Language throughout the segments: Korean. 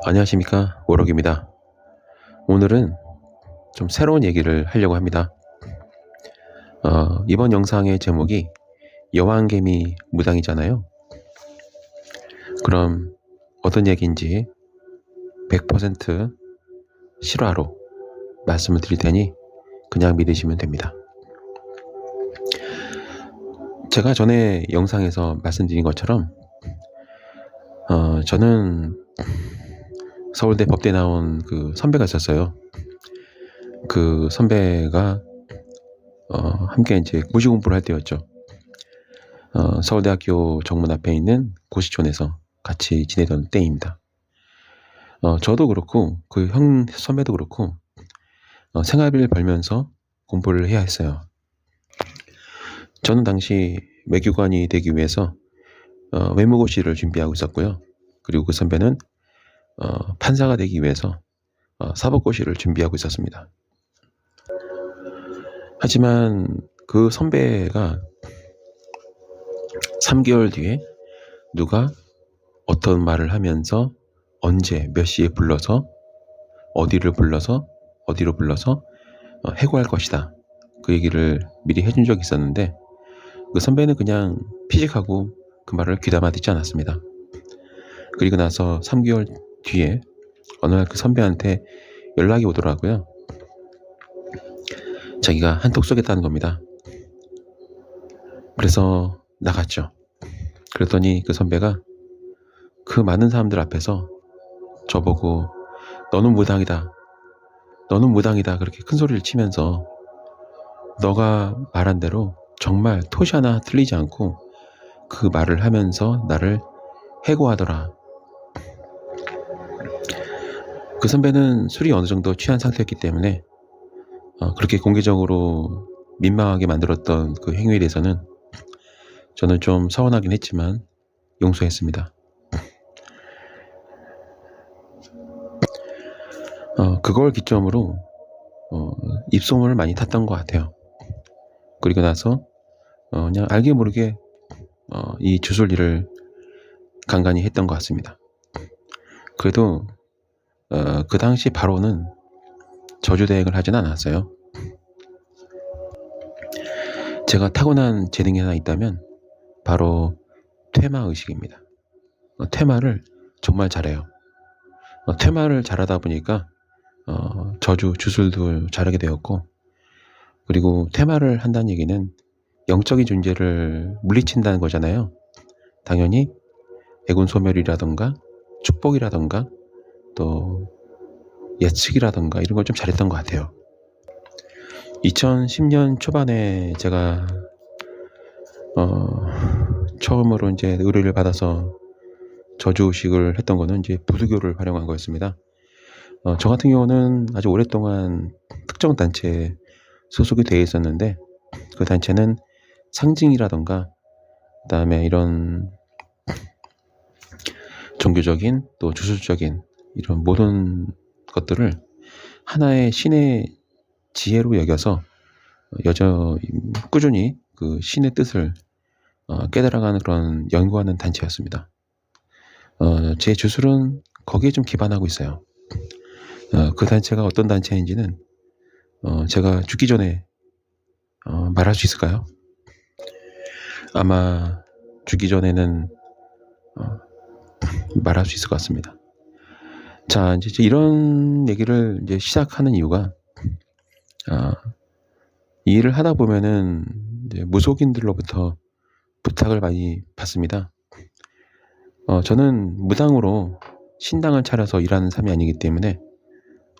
안녕하십니까, 오럭입니다. 오늘은 좀 새로운 얘기를 하려고 합니다. 이번 영상의 제목이 여왕개미 무당이잖아요. 그럼 어떤 얘기인지 100% 실화로 말씀을 드릴 테니 그냥 믿으시면 됩니다. 제가 전에 영상에서 말씀드린 것처럼 저는 서울대 법대 나온 그 선배가 있었어요. 그 선배가 함께 이제 고시 공부를 할 때였죠. 서울대학교 정문 앞에 있는 고시촌에서 같이 지내던 때입니다. 저도 그렇고 그 형 선배도 그렇고 생활비를 벌면서 공부를 해야 했어요. 저는 당시 외교관이 되기 위해서 외무고시를 준비하고 있었고요. 그리고 그 선배는 판사가 되기 위해서 사법고시를 준비하고 있었습니다. 하지만 그 선배가 3개월 뒤에 누가 어떤 말을 하면서 언제 몇 시에 불러서 어디로 불러서 해고할 것이다, 그 얘기를 미리 해준 적이 있었는데 그 선배는 그냥 피직하고 그 말을 귀담아 듣지 않았습니다. 그리고 나서 3개월 뒤에 어느 날 그 선배한테 연락이 오더라고요. 자기가 한턱 쏘겠다는 겁니다. 그래서 나갔죠. 그랬더니 그 선배가 그 많은 사람들 앞에서 저보고 너는 무당이다 그렇게 큰 소리를 치면서 너가 말한 대로 정말 토시 하나 틀리지 않고 그 말을 하면서 나를 해고하더라. 그 선배는 술이 어느 정도 취한 상태였기 때문에 그렇게 공개적으로 민망하게 만들었던 그 행위에 대해서는 저는 좀 서운하긴 했지만 용서했습니다. 그걸 기점으로 입소문을 많이 탔던 것 같아요. 그리고 나서 그냥 알게 모르게 이 주술일을 간간히 했던 것 같습니다. 그래도 그 당시 바로는 저주대행을 하진 않았어요. 제가 타고난 재능이 하나 있다면 바로 퇴마의식입니다. 퇴마를 정말 잘해요. 퇴마를 잘하다 보니까 저주, 주술도 잘하게 되었고, 그리고 퇴마를 한다는 얘기는 영적인 존재를 물리친다는 거잖아요. 당연히 애군소멸이라던가 축복이라던가 또 예측이라던가 이런 걸 좀 잘했던 것 같아요. 2010년 초반에 제가 처음으로 이제 의뢰를 받아서 저주의식을 했던 거는 이제 부두교를 활용한 거였습니다. 저 같은 경우는 아주 오랫동안 특정 단체에 소속이 되어 있었는데 그 단체는 상징이라던가 그다음에 이런 종교적인 또 주술적인 이런 모든 것들을 하나의 신의 지혜로 여겨서 꾸준히 그 신의 뜻을 깨달아가는 그런 연구하는 단체였습니다. 제 주술은 거기에 좀 기반하고 있어요. 그 단체가 어떤 단체인지는 제가 죽기 전에 말할 수 있을까요? 아마 죽기 전에는 말할 수 있을 것 같습니다. 자, 이제 이런 얘기를 이제 시작하는 이유가 이 일을 하다 보면은 이제 무속인들로부터 부탁을 많이 받습니다. 저는 무당으로 신당을 차려서 일하는 삶이 아니기 때문에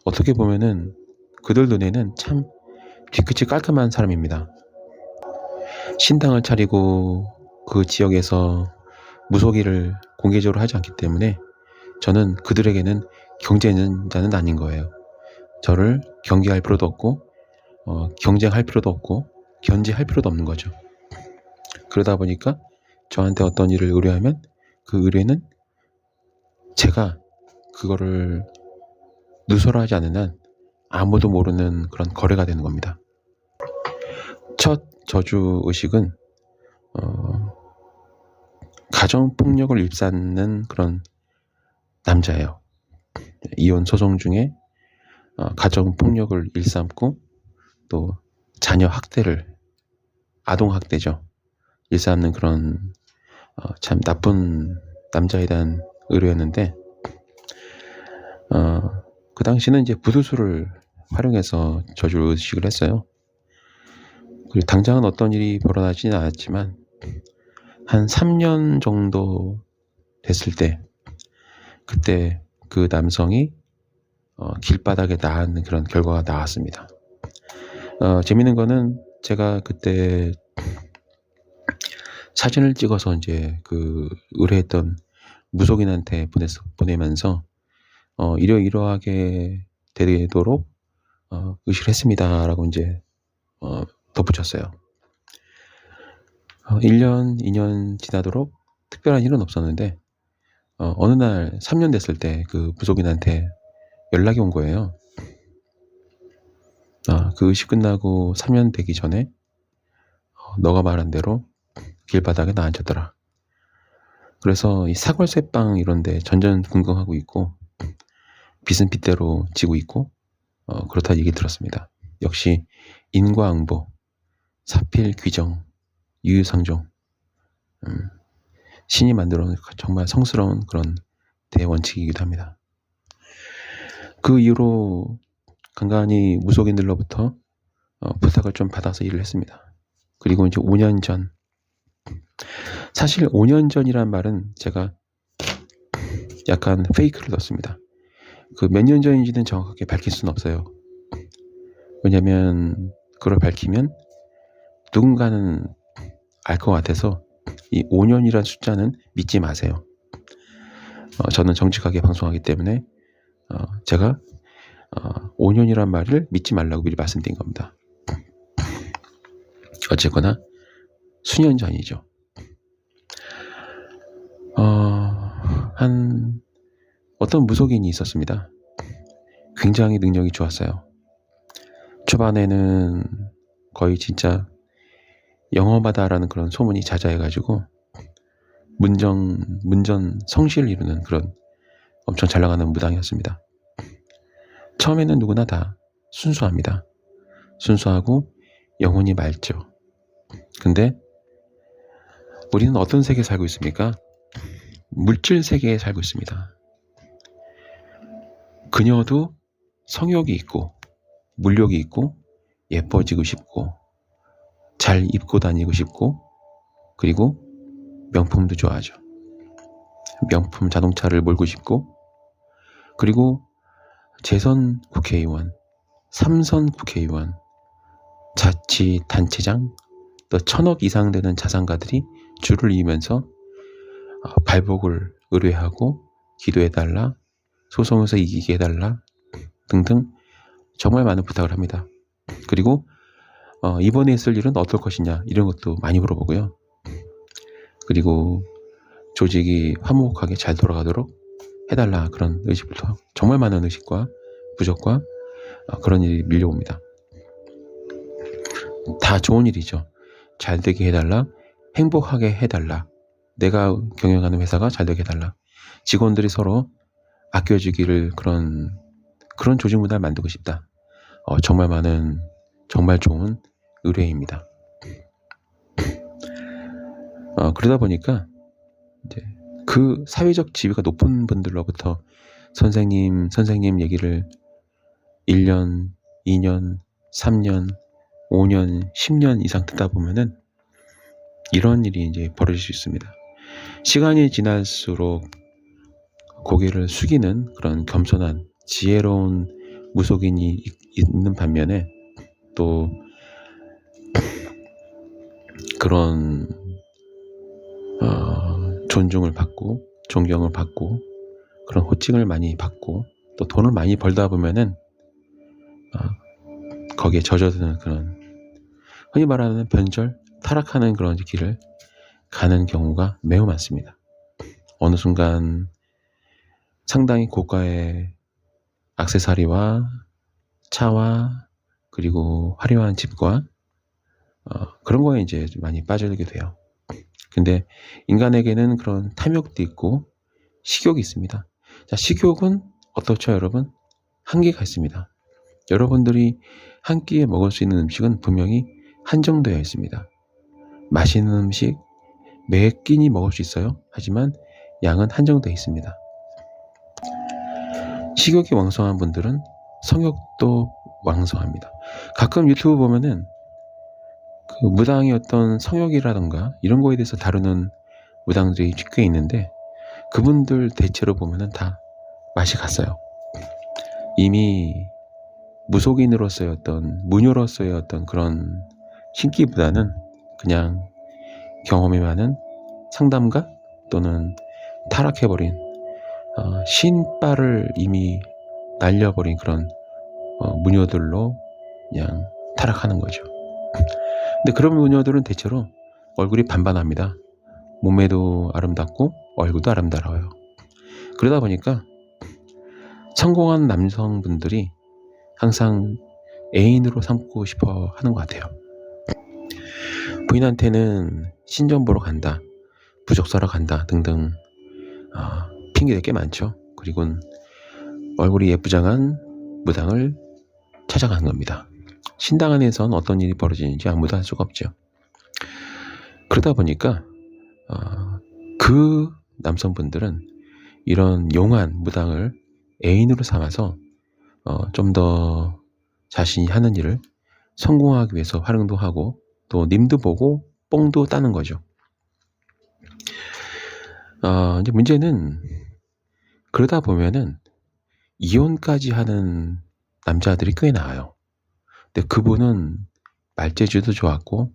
어떻게 보면은 그들 눈에는 참 뒤끝이 깔끔한 사람입니다. 신당을 차리고 그 지역에서 무속일을 공개적으로 하지 않기 때문에 저는 그들에게는 경쟁자는 아닌 거예요. 저를 경계할 필요도 없고 경쟁할 필요도 없고 견제할 필요도 없는 거죠. 그러다 보니까 저한테 어떤 일을 의뢰하면 그 의뢰는 제가 그거를 누설하지 않는 한 아무도 모르는 그런 거래가 되는 겁니다. 첫 저주의식은 가정폭력을 일삼는 그런 남자예요. 이혼 소송 중에 가정 폭력을 일삼고 또 자녀 학대를, 아동 학대죠, 일삼는 그런 참 나쁜 남자에 대한 의뢰였는데, 그 당시는 이제 부두술을 활용해서 저주를 의식을 했어요. 그리고 당장은 어떤 일이 벌어나지는 않았지만 한 3년 정도 됐을 때, 그때 그 남성이 길바닥에 나앉는 그런 결과가 나왔습니다. 재밌는 거는 제가 그때 사진을 찍어서 이제 그 의뢰했던 무속인한테 보내면서 이러이러하게 되도록 의식을 했습니다라고 이제 덧붙였어요. 1년, 2년 지나도록 특별한 일은 없었는데 어느 날 3년 됐을 때 그 무속인한테 연락이 온 거예요. 그 의식 끝나고 3년 되기 전에 너가 말한 대로 길바닥에 나앉았더라. 그래서 이 사골세빵 이런 데 전전긍긍하고 있고 빚은 빚대로 지고 있고 그렇다 얘기 들었습니다. 역시 인과응보, 사필귀정, 유유상종, 신이 만들어 놓은 정말 성스러운 그런 대원칙이기도 합니다. 그 이후로 간간히 무속인들로부터 부탁을 좀 받아서 일을 했습니다. 그리고 이제 5년 전, 사실 5년 전이란 말은 제가 약간 페이크를 넣었습니다. 그 몇 년 전인지는 정확하게 밝힐 수는 없어요. 왜냐면 그걸 밝히면 누군가는 알 것 같아서 이 5년이라는 숫자는 믿지 마세요. 저는 정직하게 방송하기 때문에 제가 5년이란 말을 믿지 말라고 미리 말씀드린 겁니다. 어쨌거나 수년 전이죠. 어떤 무속인이 있었습니다. 굉장히 능력이 좋았어요. 초반에는 거의 진짜 영험하다라는 그런 소문이 자자해가지고 문전 성시를 이루는 그런 엄청 잘 나가는 무당이었습니다. 처음에는 누구나 다 순수합니다. 순수하고 영혼이 맑죠. 근데 우리는 어떤 세계에 살고 있습니까? 물질 세계에 살고 있습니다. 그녀도 성욕이 있고 물욕이 있고 예뻐지고 싶고 잘 입고 다니고 싶고 그리고 명품도 좋아하죠. 명품 자동차를 몰고 싶고 그리고 재선 국회의원, 삼선 국회의원, 자치단체장, 또 1,000억 이상 되는 자산가들이 줄을 이으면서 발복을 의뢰하고 기도해달라, 소송에서 이기게 해달라 등등 정말 많은 부탁을 합니다. 그리고 이번에 있을 일은 어떨 것이냐 이런 것도 많이 물어보고요. 그리고 조직이 화목하게 잘 돌아가도록 해달라 그런 의식부터 정말 많은 의식과 부적과 그런 일이 밀려옵니다. 다 좋은 일이죠. 잘 되게 해달라, 행복하게 해달라, 내가 경영하는 회사가 잘 되게 해달라, 직원들이 서로 아껴주기를 그런 조직 문화를 만들고 싶다. 정말 많은 정말 좋은 의뢰입니다. 그러다 보니까 이제 그 사회적 지위가 높은 분들로부터 선생님 얘기를 1년, 2년, 3년, 5년, 10년 이상 듣다 보면은 이런 일이 이제 벌어질 수 있습니다. 시간이 지날수록 고개를 숙이는 그런 겸손한 지혜로운 무속인이 있는 반면에 또 그런 존중을 받고 존경을 받고 그런 호칭을 많이 받고 또 돈을 많이 벌다 보면은 거기에 젖어드는 그런 흔히 말하는 변절, 타락하는 그런 길을 가는 경우가 매우 많습니다. 어느 순간 상당히 고가의 액세서리와 차와 그리고 화려한 집과 그런 거에 이제 많이 빠져들게 돼요. 근데 인간에게는 그런 탐욕도 있고 식욕이 있습니다. 자, 식욕은 어떻죠, 여러분? 한계가 있습니다. 여러분들이 한 끼에 먹을 수 있는 음식은 분명히 한정되어 있습니다. 맛있는 음식 몇 끼니 먹을 수 있어요. 하지만 양은 한정되어 있습니다. 식욕이 왕성한 분들은 성욕도 왕성합니다. 가끔 유튜브 보면은 그 무당의 어떤 성욕이라던가 이런 거에 대해서 다루는 무당들이 꽤 있는데, 그분들 대체로 보면은 다 맛이 갔어요. 이미 무속인으로서의 어떤 무녀로서의 어떤 그런 신기보다는 그냥 경험이 많은 상담가 또는 타락해버린 신발을 이미 날려버린 그런 무녀들로 그냥 타락하는 거죠. 근데 그런 무녀들은 대체로 얼굴이 반반합니다. 몸매도 아름답고 얼굴도 아름다워요. 그러다 보니까 성공한 남성분들이 항상 애인으로 삼고 싶어 하는 것 같아요. 부인한테는 신전 보러 간다, 부적사러 간다 등등 핑계가 꽤 많죠. 그리고 얼굴이 예쁘장한 무당을 찾아가는 겁니다. 신당 안에선 어떤 일이 벌어지는지 아무도 알 수가 없죠. 그러다 보니까 그 남성분들은 이런 용한 무당을 애인으로 삼아서 좀 더 자신이 하는 일을 성공하기 위해서 활용도 하고 또 님도 보고 뽕도 따는 거죠. 이제 문제는 그러다 보면은 이혼까지 하는 남자들이 꽤 나와요. 근데 그분은 말재주도 좋았고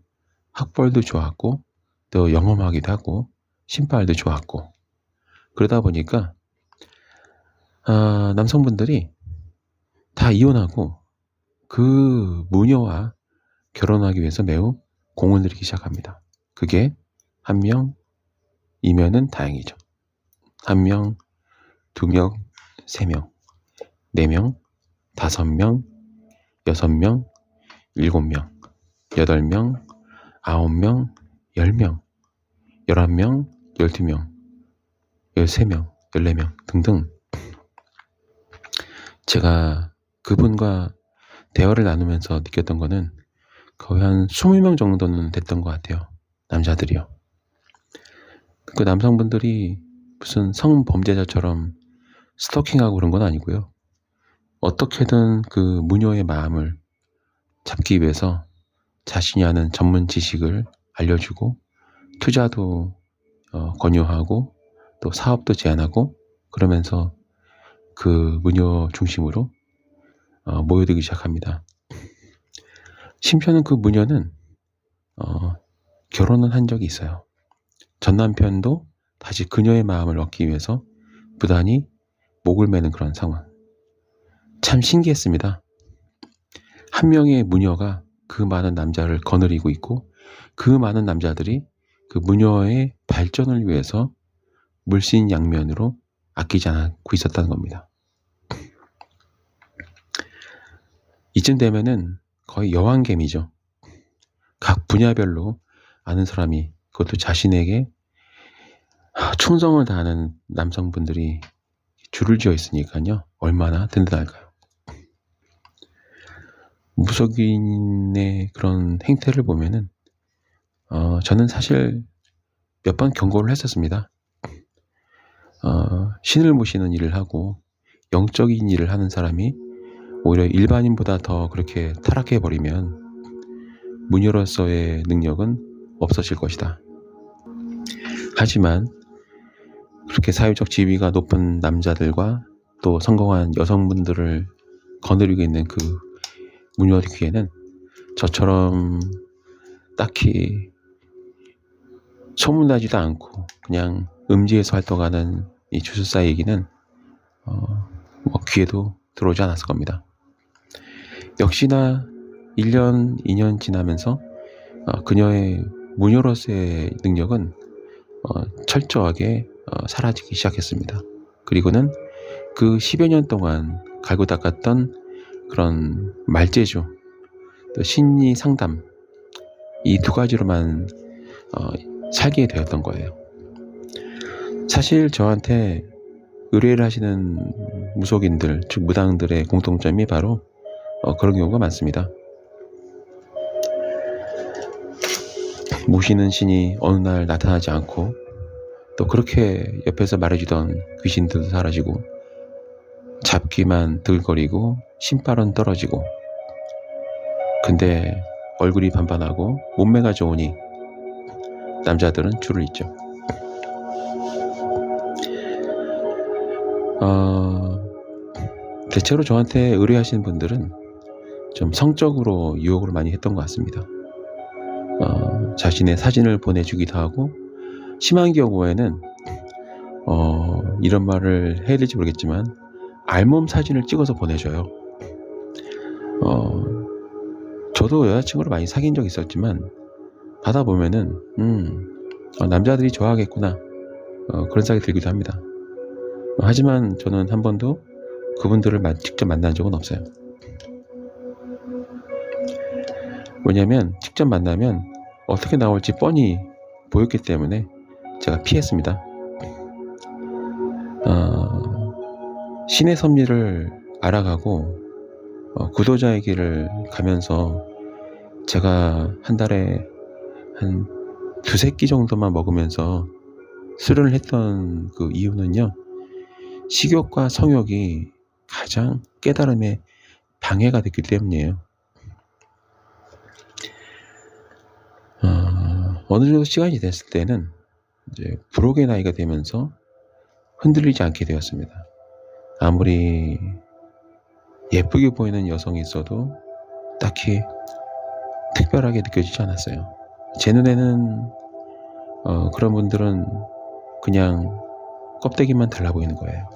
학벌도 좋았고 또 영험하기도 하고 신발도 좋았고, 그러다 보니까 남성분들이 다 이혼하고 그 무녀와 결혼하기 위해서 매우 공을 들이기 시작합니다. 그게 한 명이면은 다행이죠. 한 명, 두 명, 세 명, 네 명, 다섯 명, 여섯 명, 일곱 명, 여덟 명, 아홉 명, 10명, 11명, 12명, 13명, 14명 등등. 제가 그분과 대화를 나누면서 느꼈던 거는 거의 한 20명 정도는 됐던 것 같아요. 남자들이요. 그 남성분들이 무슨 성범죄자처럼 스토킹하고 그런 건 아니고요. 어떻게든 그 무녀의 마음을 잡기 위해서 자신이 아는 전문 지식을 알려주고 투자도 권유하고 또 사업도 제안하고 그러면서 그 무녀 중심으로 모여들기 시작합니다. 심지어는 그 무녀는 결혼은 한 적이 있어요. 전 남편도 다시 그녀의 마음을 얻기 위해서 부단히 목을 매는 그런 상황. 참 신기했습니다. 한 명의 무녀가 그 많은 남자를 거느리고 있고 그 많은 남자들이 그 무녀의 발전을 위해서 물신양면으로 아끼지 않고 있었다는 겁니다. 이쯤 되면은 거의 여왕개미죠. 각 분야별로 아는 사람이, 그것도 자신에게 충성을 다하는 남성분들이 줄을 지어 있으니까요. 얼마나 든든할까요? 무속인의 그런 행태를 보면은 저는 사실 몇 번 경고를 했었습니다. 신을 모시는 일을 하고 영적인 일을 하는 사람이 오히려 일반인보다 더 그렇게 타락해버리면 무녀로서의 능력은 없어질 것이다. 하지만 그렇게 사회적 지위가 높은 남자들과 또 성공한 여성분들을 거느리고 있는 그 무녀 귀에는 저처럼 딱히 소문나지도 않고 그냥 음지에서 활동하는 이 주술사 얘기는 귀에도 들어오지 않았을 겁니다. 역시나 1년, 2년 지나면서 그녀의 무녀로서의 능력은 철저하게 사라지기 시작했습니다. 그리고는 그 10여 년 동안 갈고 닦았던 그런 말재주, 또 심리 상담, 이 두 가지로만 살게 되었던 거예요. 사실 저한테 의뢰를 하시는 무속인들, 즉 무당들의 공통점이 바로 그런 경우가 많습니다. 모시는 신이 어느 날 나타나지 않고, 또 그렇게 옆에서 말해주던 귀신들도 사라지고, 잡기만 들거리고 신발은 떨어지고, 근데 얼굴이 반반하고 몸매가 좋으니 남자들은 줄을 잇죠. 대체로 저한테 의뢰하시는 분들은 좀 성적으로 유혹을 많이 했던 것 같습니다. 자신의 사진을 보내주기도 하고, 심한 경우에는 이런 말을 해야 될지 모르겠지만 알몸 사진을 찍어서 보내줘요. 저도 여자친구를 많이 사귄 적이 있었지만 받아보면은 남자들이 좋아하겠구나, 그런 생각이 들기도 합니다. 하지만 저는 한 번도 그분들을 직접 만난 적은 없어요. 왜냐면 직접 만나면 어떻게 나올지 뻔히 보였기 때문에 제가 피했습니다. 신의 섭리를 알아가고 구도자의 길을 가면서 제가 한 달에 한 2-3끼 정도만 먹으면서 수련을 했던 그 이유는요, 식욕과 성욕이 가장 깨달음에 방해가 됐기 때문이에요. 어느 정도 시간이 됐을 때는 이제 불혹의 나이가 되면서 흔들리지 않게 되었습니다. 아무리 예쁘게 보이는 여성이 있어도 딱히 특별하게 느껴지지 않았어요. 제 눈에는 그런 분들은 그냥 껍데기만 달라 보이는 거예요.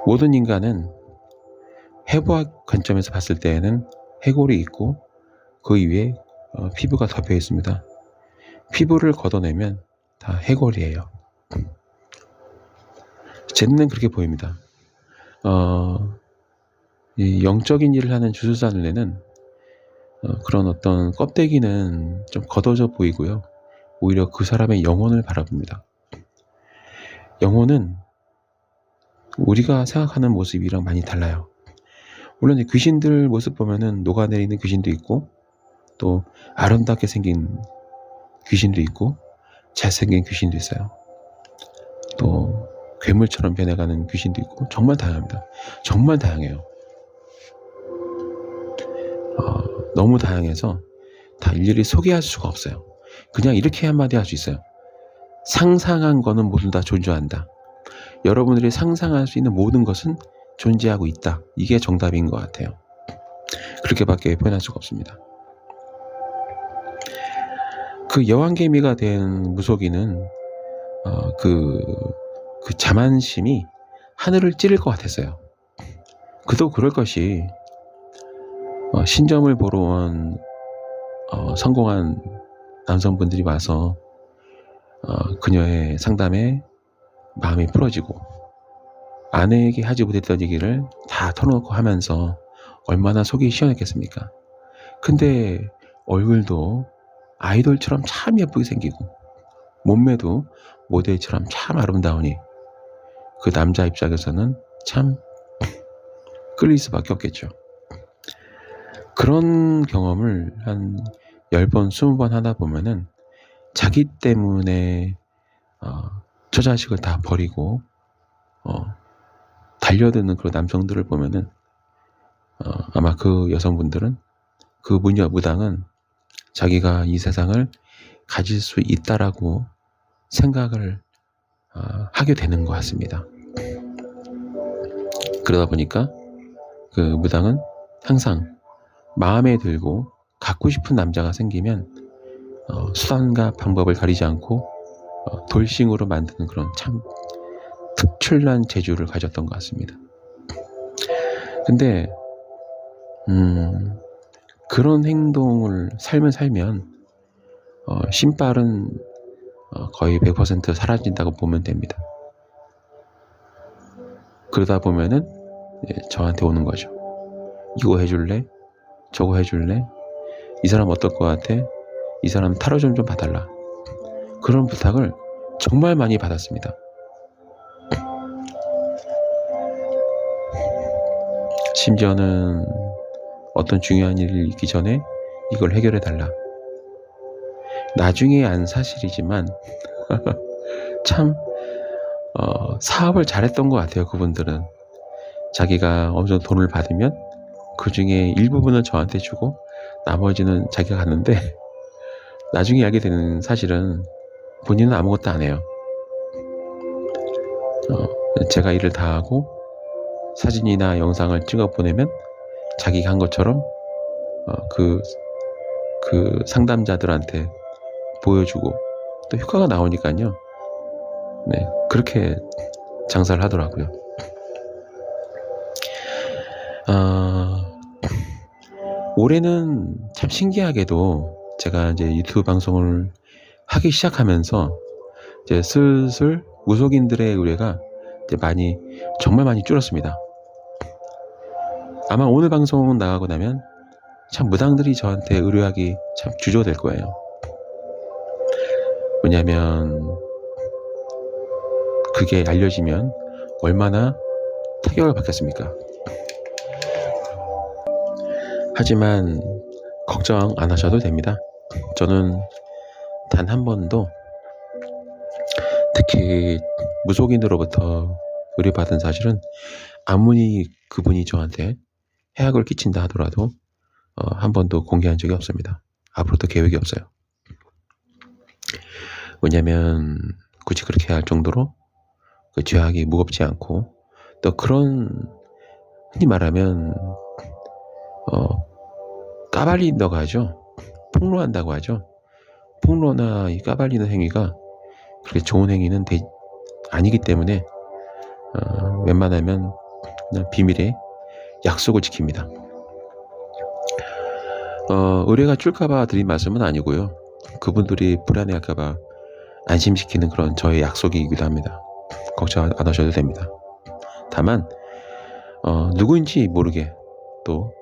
모든 인간은 해부학 관점에서 봤을 때에는 해골이 있고 그 위에 피부가 덮여 있습니다. 피부를 걷어내면 다 해골이에요. 제 눈엔 그렇게 보입니다. 이 영적인 일을 하는 주술사 눈에는 그런 어떤 껍데기는 좀 걷어져 보이고요, 오히려 그 사람의 영혼을 바라봅니다. 영혼은 우리가 생각하는 모습이랑 많이 달라요. 물론 귀신들 모습 보면은 녹아내리는 귀신도 있고, 또 아름답게 생긴 귀신도 있고, 잘생긴 귀신도 있어요. 또 괴물처럼 변해가는 귀신도 있고, 정말 다양합니다. 정말 다양해요. 너무 다양해서 다 일일이 소개할 수가 없어요. 그냥 이렇게 한마디 할 수 있어요. 상상한 거는 모두 다 존재한다. 여러분들이 상상할 수 있는 모든 것은 존재하고 있다. 이게 정답인 것 같아요. 그렇게밖에 표현할 수가 없습니다. 그 여왕개미가 된 무속인은 그 자만심이 하늘을 찌를 것 같았어요. 그도 그럴 것이, 신점을 보러 온 성공한 남성분들이 와서 그녀의 상담에 마음이 풀어지고 아내에게 하지 못했던 얘기를 다 털어놓고 하면서 얼마나 속이 시원했겠습니까? 근데 얼굴도 아이돌처럼 참 예쁘게 생기고 몸매도 모델처럼 참 아름다우니 그 남자 입장에서는 참 끌릴 수밖에 없겠죠. 그런 경험을 한 10번, 20번 하다 보면은 자기 때문에 처자식을 다 버리고 달려드는 그런 남성들을 보면은 아마 그 여성분들은, 그 무당은 자기가 이 세상을 가질 수 있다라고 생각을 하게 되는 것 같습니다. 그러다 보니까 그 무당은 항상 마음에 들고 갖고 싶은 남자가 생기면 수단과 방법을 가리지 않고 돌싱으로 만드는 그런 참 특출난 재주를 가졌던 것 같습니다. 근데 그런 행동을 삶을 살면 신발은 거의 100% 사라진다고 보면 됩니다. 그러다 보면은 저한테 오는 거죠. 이거 해줄래? 저거 해줄래? 이 사람 어떨 것 같아? 이 사람 타로 좀 봐달라. 그런 부탁을 정말 많이 받았습니다. 심지어는 어떤 중요한 일이 있기 전에 이걸 해결해달라. 나중에 안 사실이지만 참 사업을 잘했던 것 같아요. 그분들은 자기가 어느 정도 돈을 받으면 그 중에 일부분은 저한테 주고 나머지는 자기가 갔는데 나중에 알게 되는 사실은 본인은 아무것도 안 해요. 제가 일을 다 하고 사진이나 영상을 찍어 보내면 자기가 한 것처럼 그 상담자들한테 보여주고 또 효과가 나오니까요. 네, 그렇게 장사를 하더라고요. 올해는 참 신기하게도 제가 이제 유튜브 방송을 하기 시작하면서 이제 슬슬 무속인들의 의뢰가 이제 정말 많이 줄었습니다. 아마 오늘 방송 나가고 나면 참 무당들이 저한테 의뢰하기 참 주저될 거예요. 왜냐면 그게 알려지면 얼마나 타격을 받겠습니까? 하지만 걱정 안 하셔도 됩니다. 저는 단 한 번도 특히 무속인으로부터 의뢰받은 사실은 아무리 그분이 저한테 해악을 끼친다 하더라도 한 번도 공개한 적이 없습니다. 앞으로도 계획이 없어요. 왜냐면 굳이 그렇게 할 정도로 그 죄악이 무겁지 않고 또 그런 흔히 말하면 까발린다고 하죠. 폭로한다고 하죠. 폭로나 이 까발리는 행위가 그렇게 좋은 행위는 아니기 때문에 웬만하면 그냥 비밀에 약속을 지킵니다. 의뢰가 줄까봐 드린 말씀은 아니고요. 그분들이 불안해할까봐 안심시키는 그런 저의 약속이기도 합니다. 걱정 안 하셔도 됩니다. 다만 누구인지 모르게 또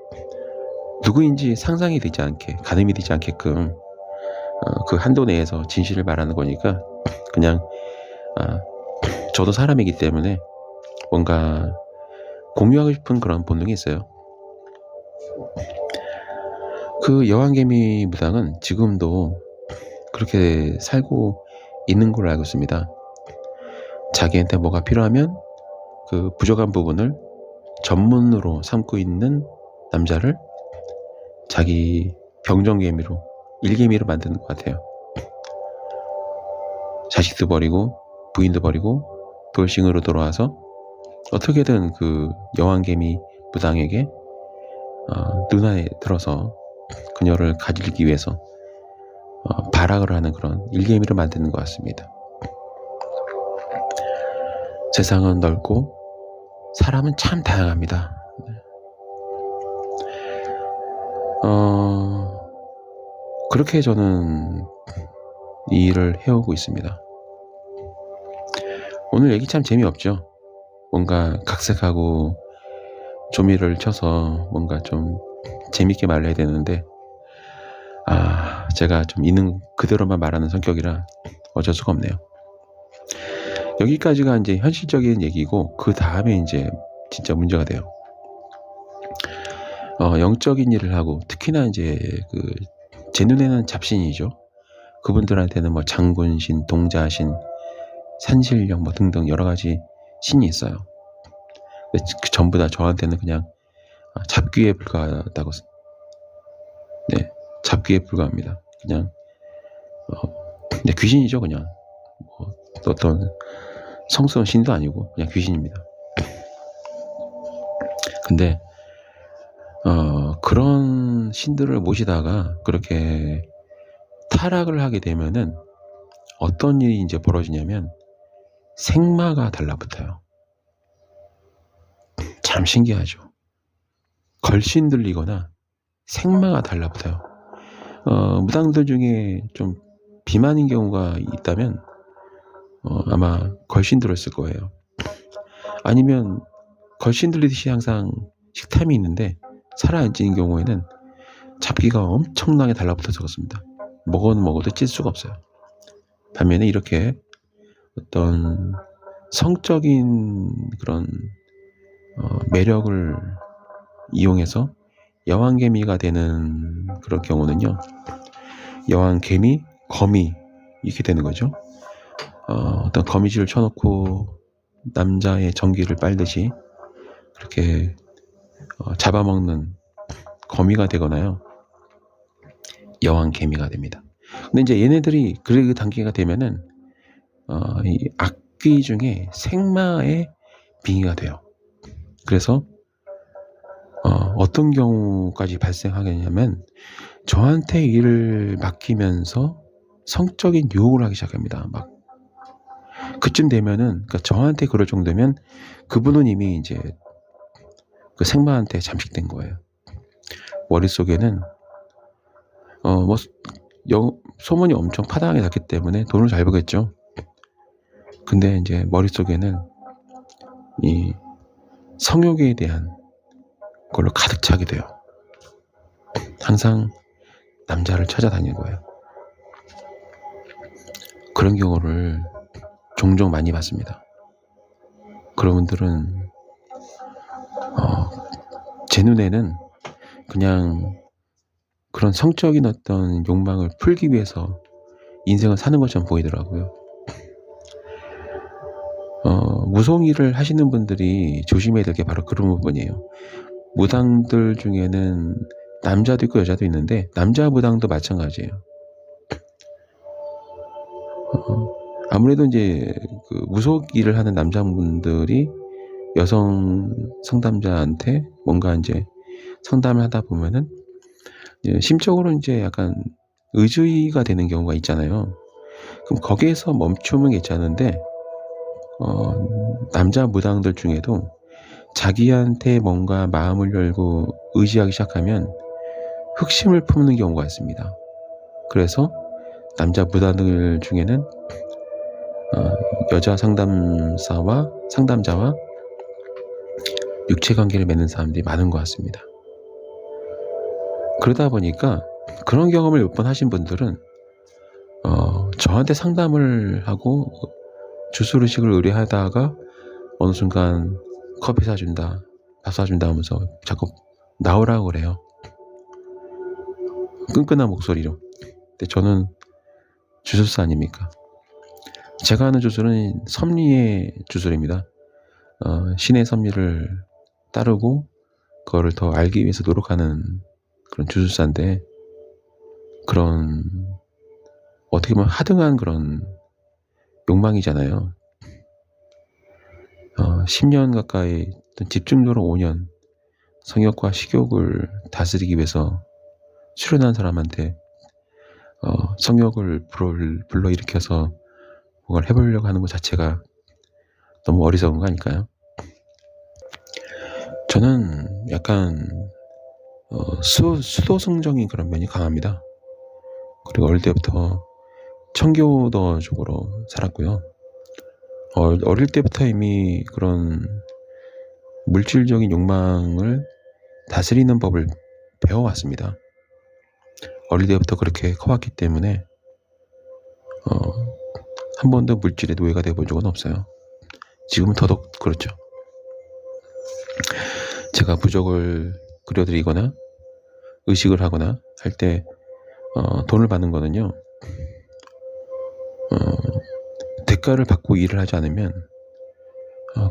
누구인지 상상이 되지 않게 가늠이 되지 않게끔 그 한도 내에서 진실을 말하는 거니까 그냥 저도 사람이기 때문에 뭔가 공유하고 싶은 그런 본능이 있어요. 그 여왕개미 무당은 지금도 그렇게 살고 있는 걸로 알고 있습니다. 자기한테 뭐가 필요하면 그 부족한 부분을 전문으로 삼고 있는 남자를 자기 병정개미로 일개미로 만드는 것 같아요. 자식도 버리고 부인도 버리고 돌싱으로 돌아와서 어떻게든 그 여왕개미 무당에게 눈에 들어서 그녀를 가지기 위해서 발악을 하는 그런 일개미를 만드는 것 같습니다. 세상은 넓고 사람은 참 다양합니다. 그렇게 저는 이 일을 해오고 있습니다. 오늘 얘기 참 재미없죠? 뭔가 각색하고 조미를 쳐서 뭔가 좀 재밌게 말해야 되는데 제가 좀 있는 그대로만 말하는 성격이라 어쩔 수가 없네요. 여기까지가 이제 현실적인 얘기고 그 다음에 이제 진짜 문제가 돼요. 영적인 일을 하고 특히나 이제 제 눈에는 잡신이죠. 그분들한테는 뭐 장군신, 동자신, 산신령 뭐 등등 여러 가지 신이 있어요. 전부 다 저한테는 그냥 잡귀에 불과하다고. 네, 잡귀에 불과합니다. 그냥 귀신이죠, 그냥. 어떤 성스러운 신도 아니고 그냥 귀신입니다. 근데 그런 신들을 모시다가 그렇게 타락을 하게 되면은 어떤 일이 이제 벌어지냐면 생마가 달라붙어요. 참 신기하죠. 걸신 들리거나 생마가 달라붙어요. 무당들 중에 좀 비만인 경우가 있다면 아마 걸신 들었을 거예요. 아니면 걸신 들리듯이 항상 식탐이 있는데 살아앉은 경우에는 잡기가 엄청나게 달라붙어서 그렇습니다. 먹어도 찔 수가 없어요. 반면에 이렇게 어떤 성적인 그런 매력을 이용해서 여왕개미가 되는 그런 경우는요, 여왕개미, 거미 이렇게 되는 거죠. 어떤 거미줄을 쳐놓고 남자의 전기를 빨듯이 그렇게 잡아먹는 거미가 되거나요, 여왕개미가 됩니다. 근데 이제 얘네들이 그 단계가 되면은 이 악귀 중에 생마의 빙의가 돼요. 그래서 어떤 경우까지 발생하겠냐면, 저한테 일을 맡기면서 성적인 유혹을 하기 시작합니다. 막 그쯤 되면은, 그러니까 저한테 그럴 정도면 그분은 이미 이제 그 생마한테 잠식된 거예요. 머릿속에는 뭐 소문이 엄청 파다하게 났기 때문에 돈을 잘 벌겠죠. 근데 이제 머릿속에는 이 성욕에 대한 걸로 가득 차게 돼요. 항상 남자를 찾아다니는 거예요. 그런 경우를 종종 많이 봤습니다. 그런 분들은 제 눈에는 그냥 그런 성적인 어떤 욕망을 풀기 위해서 인생을 사는 것처럼 보이더라고요. 무속일을 하시는 분들이 조심해야 될 게 바로 그런 부분이에요. 무당들 중에는 남자도 있고 여자도 있는데, 남자 무당도 마찬가지예요. 아무래도 이제 그 무속 일을 하는 남자분들이 여성 상담자한테 뭔가 이제 상담을 하다 보면은 심적으로 이제 약간 의주의가 되는 경우가 있잖아요. 그럼 거기에서 멈추면 괜찮은데, 남자 무당들 중에도 자기한테 뭔가 마음을 열고 의지하기 시작하면 흑심을 품는 경우가 있습니다. 그래서 남자 무당들 중에는 여자 상담자와 육체관계를 맺는 사람들이 많은 것 같습니다. 그러다 보니까 그런 경험을 몇 번 하신 분들은 저한테 상담을 하고 주스의식을 의뢰하다가 어느 순간 커피 사준다, 밥 사준다 하면서 자꾸 나오라고 그래요. 끈끈한 목소리로. 근데 저는 주술사 아닙니까? 제가 하는 주술은 섭리의 주술입니다. 신의 섭리를 따르고 그거를 더 알기 위해서 노력하는 그런 주술사인데, 그런 어떻게 보면 하등한 그런 욕망이잖아요. 10년 가까이 집중적으로 5년 성욕과 식욕을 다스리기 위해서 수련한 사람한테 성욕을 불러일으켜서 뭔가를 해보려고 하는 것 자체가 너무 어리석은 거 아닐까요? 저는 약간 수도승정인 그런 면이 강합니다. 그리고 어릴 때부터 청교도 쪽으로 살았고요. 어릴 때부터 이미 그런 물질적인 욕망을 다스리는 법을 배워왔습니다. 어릴 때부터 그렇게 커왔기 때문에 한 번도 물질의 노예가 되어본 적은 없어요. 지금은 더더욱 그렇죠. 제가 부적을 그려드리거나 의식을 하거나 할 때 돈을 받는 거는요, 대가를 받고 일을 하지 않으면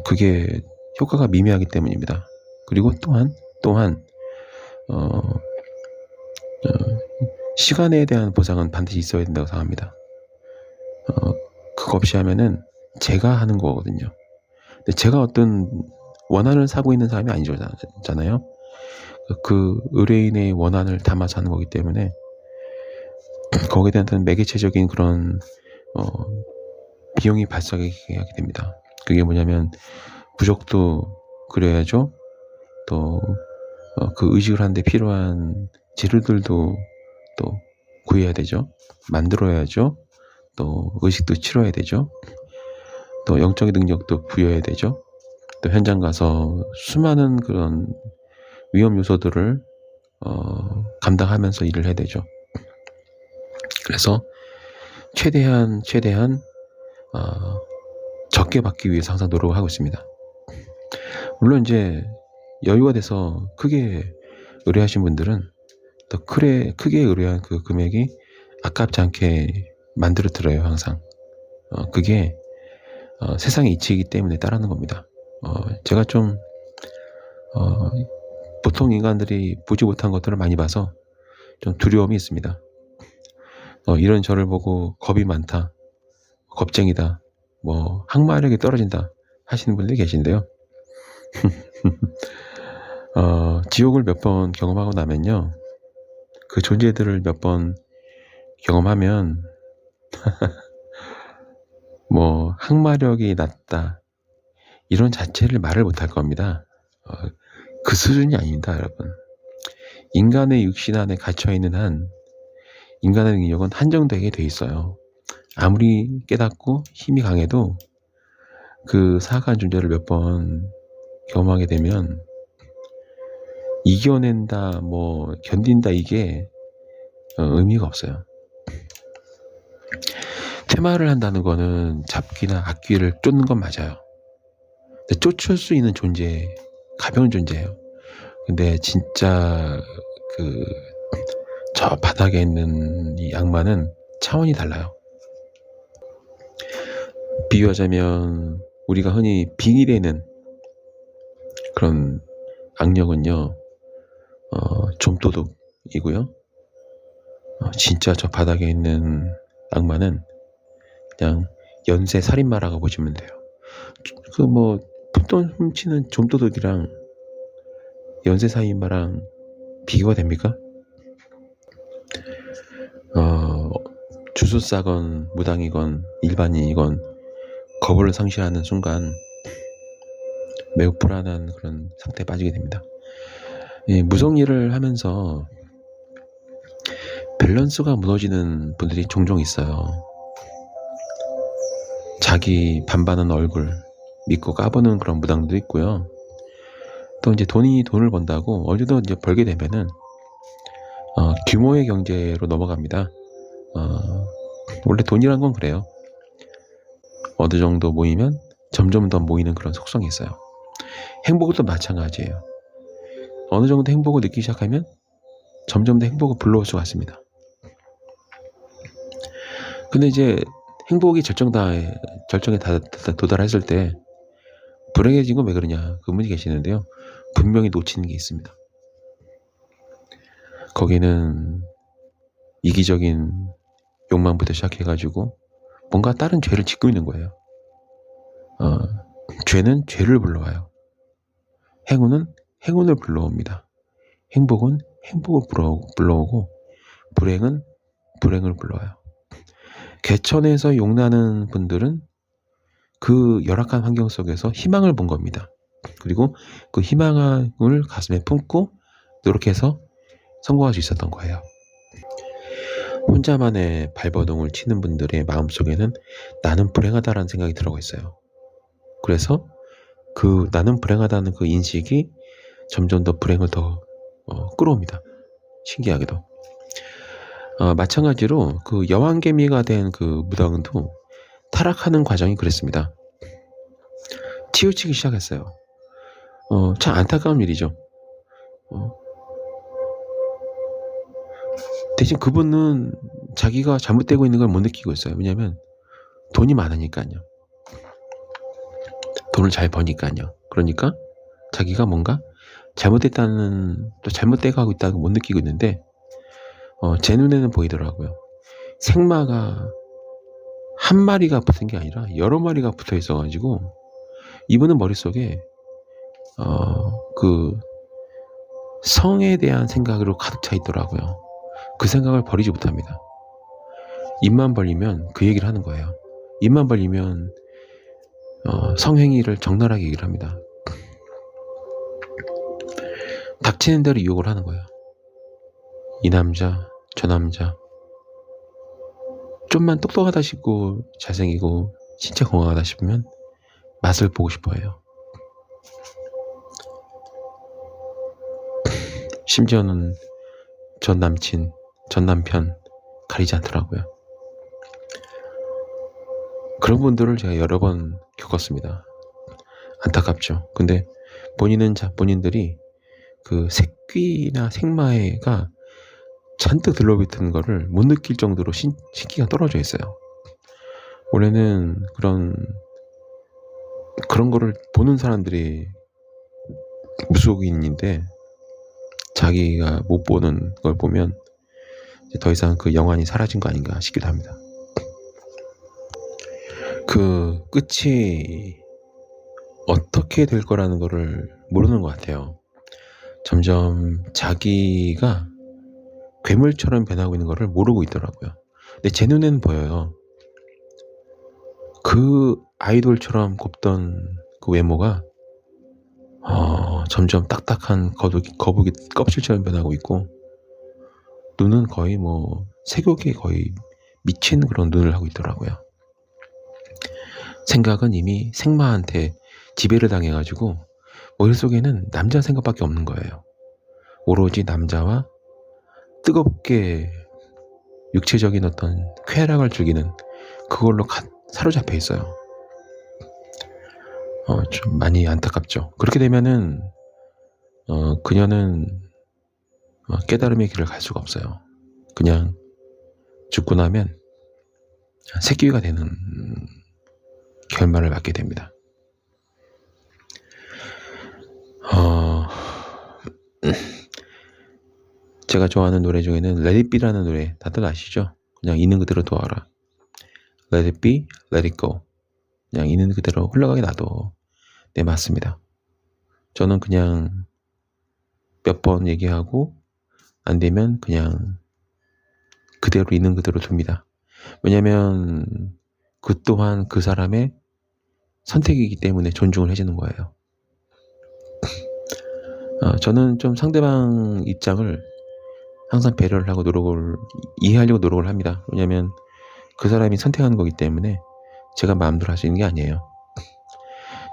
그게 효과가 미미하기 때문입니다. 그리고 또한 시간에 대한 보상은 반드시 있어야 된다고 생각합니다. 그거 없이 하면은 제가 하는 거거든요. 근데 제가 어떤 원한을 사고 있는 사람이 아니잖아요. 그 의뢰인의 원한을 담아서 하는 거기 때문에 거기에 대한 어떤 매개체적인 그런 비용이 발생하게 하게 됩니다. 그게 뭐냐면, 부적도 그려야죠. 또 그 의식을 하는데 필요한 재료들도 또 구해야 되죠. 만들어야죠. 또 의식도 치러야 되죠. 또 영적인 능력도 부여해야 되죠. 또 현장 가서 수많은 그런 위험 요소들을 감당하면서 일을 해야 되죠. 그래서 최대한 적게 받기 위해서 항상 노력을 하고 있습니다. 물론 이제 여유가 돼서 크게 의뢰하신 분들은 더 크게 의뢰한 그 금액이 아깝지 않게 만들어 드려요, 항상. 그게 세상의 이치이기 때문에 따르는 겁니다. 제가 좀 보통 인간들이 보지 못한 것들을 많이 봐서 좀 두려움이 있습니다. 이런 저를 보고 겁이 많다, 겁쟁이다, 뭐 항마력이 떨어진다 하시는 분들이 계신데요. 지옥을 몇 번 경험하고 나면요, 그 존재들을 몇 번 경험하면 뭐 항마력이 낮다 이런 자체를 말을 못할 겁니다. 그 수준이 아닙니다, 여러분. 인간의 육신 안에 갇혀있는 한 인간의 능력은 한정되게 돼 있어요. 아무리 깨닫고 힘이 강해도 그 사악한 존재를 몇 번 경험하게 되면 이겨낸다, 뭐 견딘다, 이게 의미가 없어요. 퇴마를 한다는 거는 잡기나 악귀를 쫓는 건 맞아요. 근데 쫓을 수 있는 존재, 가벼운 존재예요. 근데 진짜 저 바닥에 있는 이 악마는 차원이 달라요. 비유하자면 우리가 흔히 빙의되는 그런 악령은요, 좀도둑이고요. 진짜 저 바닥에 있는 악마는 그냥 연쇄 살인마라고 보시면 돼요. 푼돈 훔치는 좀도둑이랑 연쇄 살인마랑 비교가 됩니까? 주술사건, 무당이건 일반인이건 거부를 상실하는 순간 매우 불안한 그런 상태에 빠지게 됩니다. 무성 일을 하면서 밸런스가 무너지는 분들이 종종 있어요. 자기 반반은 얼굴 믿고 까보는 그런 무당도 있고요. 또 이제 돈을 번다고 어느 정도 이제 벌게 되면은 규모의 경제로 넘어갑니다. 원래 돈이란 건 그래요. 어느 정도 모이면 점점 더 모이는 그런 속성이 있어요. 행복도 마찬가지예요. 어느 정도 행복을 느끼기 시작하면 점점 더 행복을 불러올 수가 있습니다. 근데 이제 행복이 절정에 도달했을 때 불행해진 건 왜 그러냐, 그분이 계시는데요. 분명히 놓치는 게 있습니다. 거기는 이기적인 욕망부터 시작해가지고 뭔가 다른 죄를 짓고 있는 거예요. 죄는 죄를 불러와요. 행운은 행운을 불러옵니다. 행복은 행복을 불러오고 불행은 불행을 불러와요. 개천에서 용나는 분들은 그 열악한 환경 속에서 희망을 본 겁니다. 그리고 그 희망을 가슴에 품고 노력해서 성공할 수 있었던 거예요. 혼자만의 발버둥을 치는 분들의 마음속에는 나는 불행하다라는 생각이 들어가 있어요. 그래서 그 나는 불행하다는 그 인식이 점점 더 불행을 더 끌어옵니다. 신기하게도. 마찬가지로 그 여왕개미가 된 그 무당도 타락하는 과정이 그랬습니다. 치우치기 시작했어요. 참 안타까운 일이죠. 대신 그분은 자기가 잘못되고 있는 걸 못 느끼고 있어요. 왜냐하면 돈이 많으니까요. 돈을 잘 버니까요. 그러니까 자기가 뭔가 또 잘못되고 있다는 걸 못 느끼고 있는데 제 눈에는 보이더라고요. 생마가 한 마리가 붙은 게 아니라 여러 마리가 붙어 있어가지고 이분은 머릿속에 그 성에 대한 생각으로 가득 차 있더라고요. 그 생각을 버리지 못합니다. 입만 벌리면 그 얘기를 하는 거예요. 입만 벌리면 성행위를 적나라하게 얘기를 합니다. 닥치는 대로 유혹을 하는 거예요. 이 남자, 저 남자, 좀만 똑똑하다 싶고 잘생기고 진짜 건강하다 싶으면 맛을 보고 싶어 해요. 심지어는 전 남친, 전 남편 가리지 않더라고요. 그런 분들을 제가 여러 번 겪었습니다. 안타깝죠. 근데 본인들이 그 색귀나 색마가 잔뜩 들러붙은 거를 못 느낄 정도로 신기가 떨어져 있어요. 원래는 그런 거를 보는 사람들이 무속인인데 자기가 못 보는 걸 보면 이제 더 이상 그 영안이 사라진 거 아닌가 싶기도 합니다. 그 끝이 어떻게 될 거라는 거를 모르는 것 같아요. 점점 자기가 괴물처럼 변하고 있는 거를 모르고 있더라고요. 근데 제 눈에는 보여요. 그 아이돌처럼 곱던 그 외모가 점점 딱딱한 거북이 껍질처럼 변하고 있고, 눈은 거의 색욕에 거의 미친 그런 눈을 하고 있더라고요. 생각은 이미 생마한테 지배를 당해가지고 머릿속에는 남자 생각밖에 없는 거예요. 오로지 남자와 뜨겁게 육체적인 어떤 쾌락을 즐기는 그걸로 사로잡혀 있어요. 좀 많이 안타깝죠. 그렇게 되면은 그녀는 깨달음의 길을 갈 수가 없어요. 그냥 죽고 나면 새끼가 되는 결말을 맞게 됩니다. 제가 좋아하는 노래 중에는 Let It Be라는 노래 다들 아시죠? 그냥 있는 그대로 두어라. Let it be, let it go. 그냥 있는 그대로 흘러가게 놔둬. 네, 맞습니다. 저는 그냥 몇 번 얘기하고 안 되면 그냥 그대로 있는 그대로 둡니다. 왜냐면 그 또한 그 사람의 선택이기 때문에 존중을 해주는 거예요. 저는 좀 상대방 입장을 항상 배려를 하고 이해하려고 노력을 합니다. 왜냐면 그 사람이 선택하는 거기 때문에 제가 마음대로 할 수 있는 게 아니에요.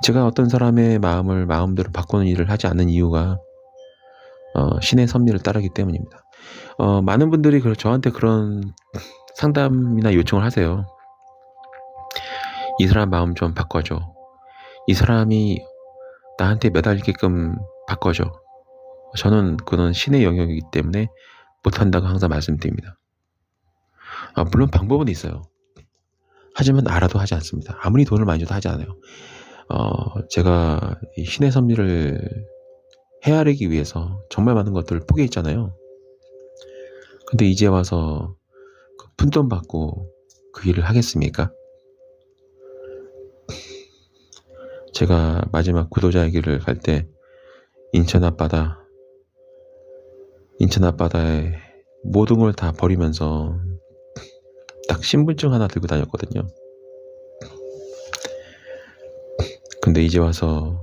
제가 어떤 사람의 마음을 마음대로 바꾸는 일을 하지 않는 이유가 신의 섭리를 따르기 때문입니다. 많은 분들이 저한테 그런 상담이나 요청을 하세요. 이 사람 마음 좀 바꿔줘. 이 사람이 나한테 매달리게끔 바꿔줘. 저는 그건 신의 영역이기 때문에 못한다고 항상 말씀드립니다. 물론 방법은 있어요. 하지만 알아도 하지 않습니다. 아무리 돈을 많이 줘도 하지 않아요. 제가 이 신의 섭리를 헤아리기 위해서 정말 많은 것들을 포기했잖아요. 근데 이제 와서 푼돈 받고 그 일을 하겠습니까? 제가 마지막 구도자의 길을 갈 때 인천 앞바다에 모든 걸 다 버리면서 딱 신분증 하나 들고 다녔거든요. 근데 이제 와서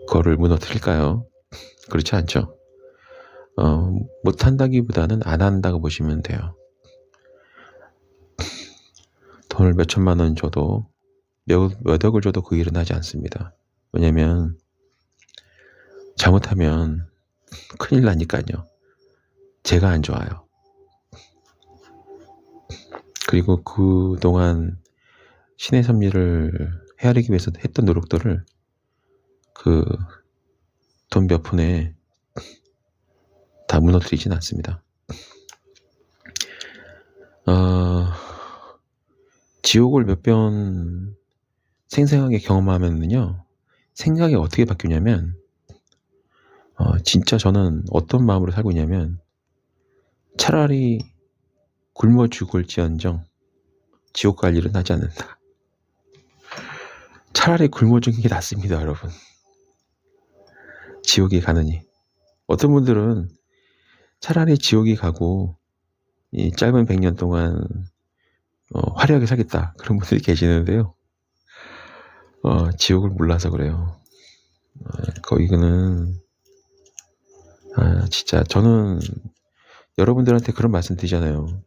그거를 무너뜨릴까요? 그렇지 않죠. 못한다기보다는 안 한다고 보시면 돼요. 돈을 몇 천만 원 줘도 몇 억을 줘도 그 일은 하지 않습니다. 왜냐면 잘못하면 큰일 나니까요. 제가 안 좋아요. 그리고 그동안 신의 섭리를 헤아리기 위해서 했던 노력들을 그 돈 몇 푼에 다 무너뜨리진 않습니다. 지옥을 몇 번 생생하게 경험하면요, 생각이 어떻게 바뀌냐면, 진짜 저는 어떤 마음으로 살고 있냐면, 차라리 굶어 죽을지언정 지옥 갈 일은 하지 않는다. 차라리 굶어 죽는 게 낫습니다, 여러분. 지옥에 가느니. 어떤 분들은 차라리 지옥에 가고 이 짧은 100년 동안 화려하게 살겠다, 그런 분들이 계시는데요. 지옥을 몰라서 그래요. 이거는 진짜 저는 여러분들한테 그런 말씀 드리잖아요.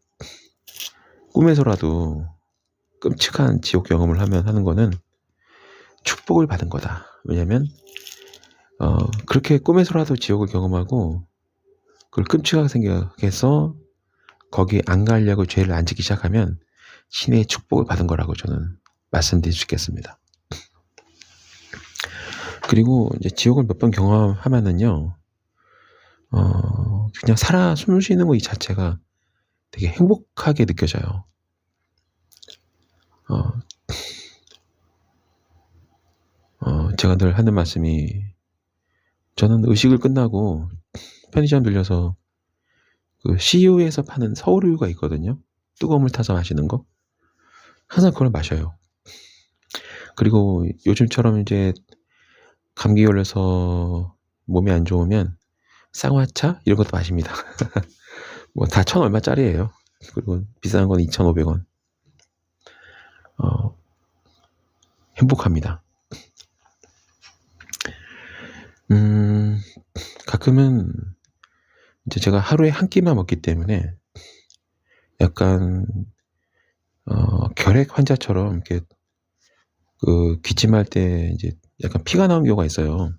꿈에서라도 끔찍한 지옥 경험을 하는 거는 축복을 받은 거다. 왜냐면 그렇게 꿈에서라도 지옥을 경험하고 그걸 끔찍하게 생각해서 거기 안 가려고 죄를 안 지기 시작하면 신의 축복을 받은 거라고 저는 말씀드릴 수 있겠습니다. 그리고 이제 지옥을 몇 번 경험하면은요, 그냥 살아 숨 쉬는 거 이 자체가 되게 행복하게 느껴져요. 어, 제가 늘 하는 말씀이, 저는 의식을 끝나고 편의점 들려서 그 CU에서 파는 서울우유가 있거든요. 뜨거운 물 타서 마시는 거. 항상 그걸 마셔요. 그리고 요즘처럼 이제 감기 걸려서 몸이 안 좋으면 쌍화차 이런 것도 마십니다. 뭐 다 천 얼마짜리예요. 그리고 비싼 건 2,500원. 행복합니다. 가끔은 이제 제가 하루에 한 끼만 먹기 때문에 약간 결핵 환자처럼 이렇게 그 기침할 때 이제 약간 피가 나오는 경우가 있어요.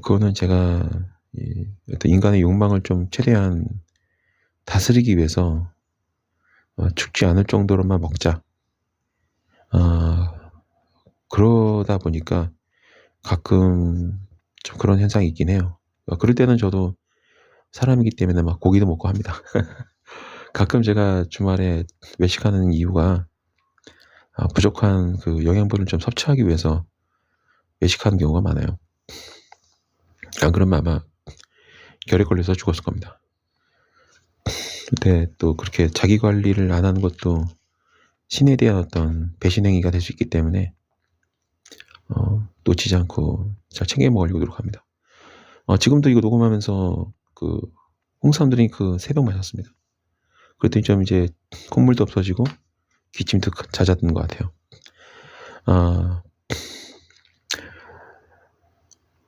그거는 제가 어떤 인간의 욕망을 좀 최대한 다스리기 위해서 죽지 않을 정도로만 먹자. 그러다 보니까 가끔 좀 그런 현상이 있긴 해요. 그럴 때는 저도 사람이기 때문에 막 고기도 먹고 합니다. 가끔 제가 주말에 외식하는 이유가 부족한 그 영양분을 좀 섭취하기 위해서 외식하는 경우가 많아요. 안 그러면 아마 결핵 걸려서 죽었을 겁니다. 근데 또 그렇게 자기 관리를 안 하는 것도 신에 대한 어떤 배신행위가 될 수 있기 때문에 놓치지 않고 잘 챙겨 먹으려고 노력합니다. 지금도 이거 녹음하면서 그 홍삼 드링크 3병 마셨습니다. 그랬더니 좀 이제 콧물도 없어지고 기침도 잦았던 것 같아요.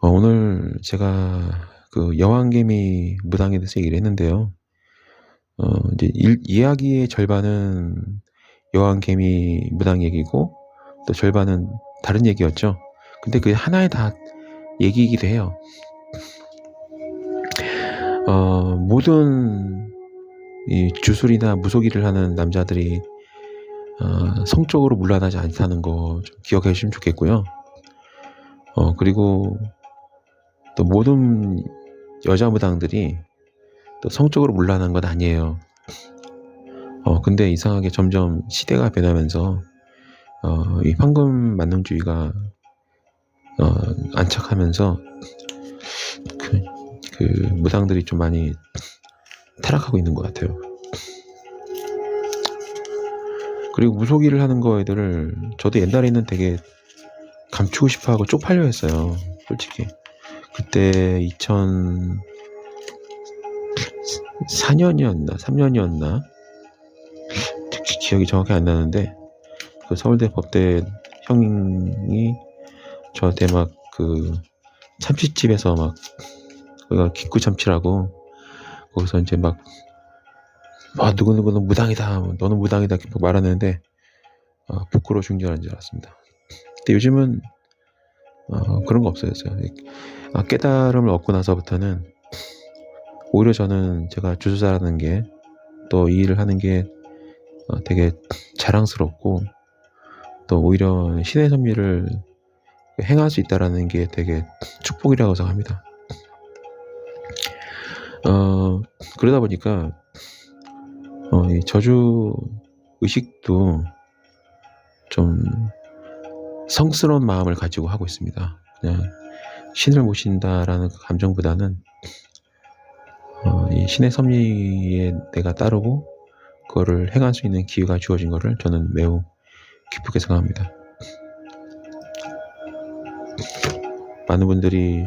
오늘 제가 그 여왕개미 무당에 대해서 얘기를 했는데요. 이제 이야기의 절반은 여왕개미 무당 얘기고 또 절반은 다른 얘기였죠. 근데 그게 하나의 다 얘기이기도 해요. 모든 이 주술이나 무속일을 하는 남자들이 성적으로 문란하지 않다는 거 좀 기억해 주시면 좋겠고요. 그리고 또 모든 여자 무당들이 또 성적으로 문란한 건 아니에요. 근데 이상하게 점점 시대가 변하면서 이 황금 만능주의가 안착하면서 그 무당들이 좀 많이 타락하고 있는 것 같아요. 그리고 무속일을 하는 거애들을 저도 옛날에는 되게 감추고 싶어하고 쪽팔려 했어요. 솔직히 그때 2004년이었나 3년이었나 기억이 정확히 안 나는데 그 서울대 법대 형이 저한테 막 그 참치집에서 막 거기가 기구 참치라고 거기서 이제 막 누구누구는 무당이다 너는 무당이다 이렇게 말하는데 부끄러워 중절한 줄 알았습니다. 근데 요즘은 그런 거 없어요. 깨달음을 얻고 나서부터는 오히려 저는 제가 주술사라는 게 또 이 일을 하는 게 되게 자랑스럽고 또 오히려 신의 섭리를 행할 수 있다라는 게 되게 축복이라고 생각합니다. 그러다 보니까 이 저주 의식도 좀 성스러운 마음을 가지고 하고 있습니다. 그냥 신을 모신다라는 그 감정보다는 이 신의 섭리에 내가 따르고 그거를 행할 수 있는 기회가 주어진 거를 저는 매우 기쁘게 생각합니다. 많은 분들이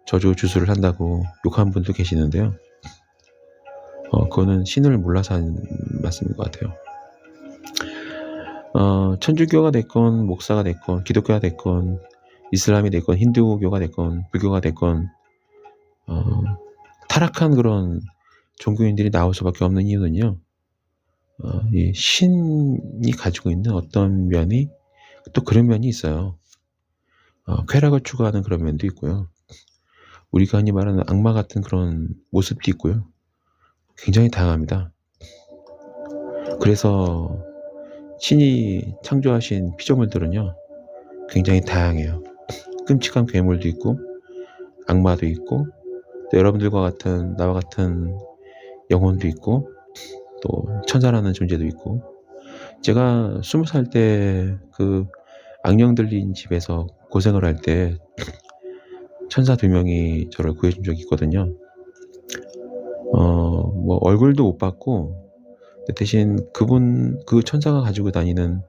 저주 주술을 한다고 욕하는 분도 계시는데요. 그거는 신을 몰라서 하는 말씀인 것 같아요. 천주교가 됐건 목사가 됐건 기독교가 됐건 이슬람이 됐건 힌두교가 됐건 불교가 됐건 타락한 그런 종교인들이 나올 수밖에 없는 이유는요. 이 신이 가지고 있는 어떤 면이 또 그런 면이 있어요. 쾌락을 추구하는 그런 면도 있고요. 우리가 흔히 말하는 악마 같은 그런 모습도 있고요. 굉장히 다양합니다. 그래서 신이 창조하신 피조물들은요 굉장히 다양해요. 끔찍한 괴물도 있고 악마도 있고 또 여러분들과 같은 나와 같은 영혼도 있고 또 천사라는 존재도 있고 제가 20살 때 그 악령 들린 집에서 고생을 할 때 천사 2명이 저를 구해준 적이 있거든요. 뭐 얼굴도 못 봤고 대신 그 천사가 가지고 다니는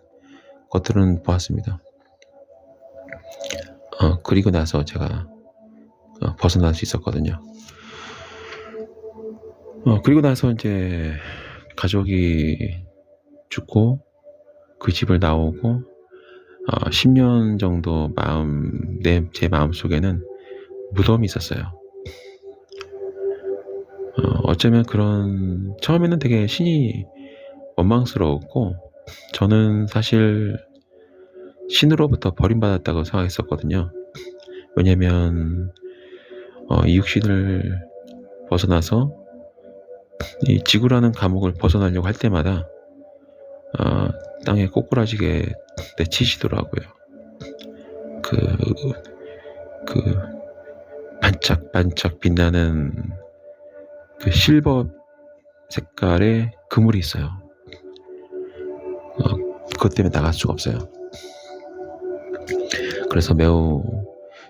것들은 보았습니다. 그리고 나서 제가 벗어날 수 있었거든요. 그리고 나서 이제 가족이 죽고 그 집을 나오고 10년 정도 제 마음 속에는 무덤이 있었어요. 어쩌면 처음에는 되게 신이 원망스러웠고 저는 사실 신으로부터 버림받았다고 생각했었거든요. 왜냐면 이 육신을 벗어나서 이 지구라는 감옥을 벗어나려고 할 때마다 땅에 꼬꾸라지게 내치시더라고요. 그 반짝반짝 빛나는 그 실버 색깔의 그물이 있어요. 그것 때문에 나갈 수가 없어요. 그래서 매우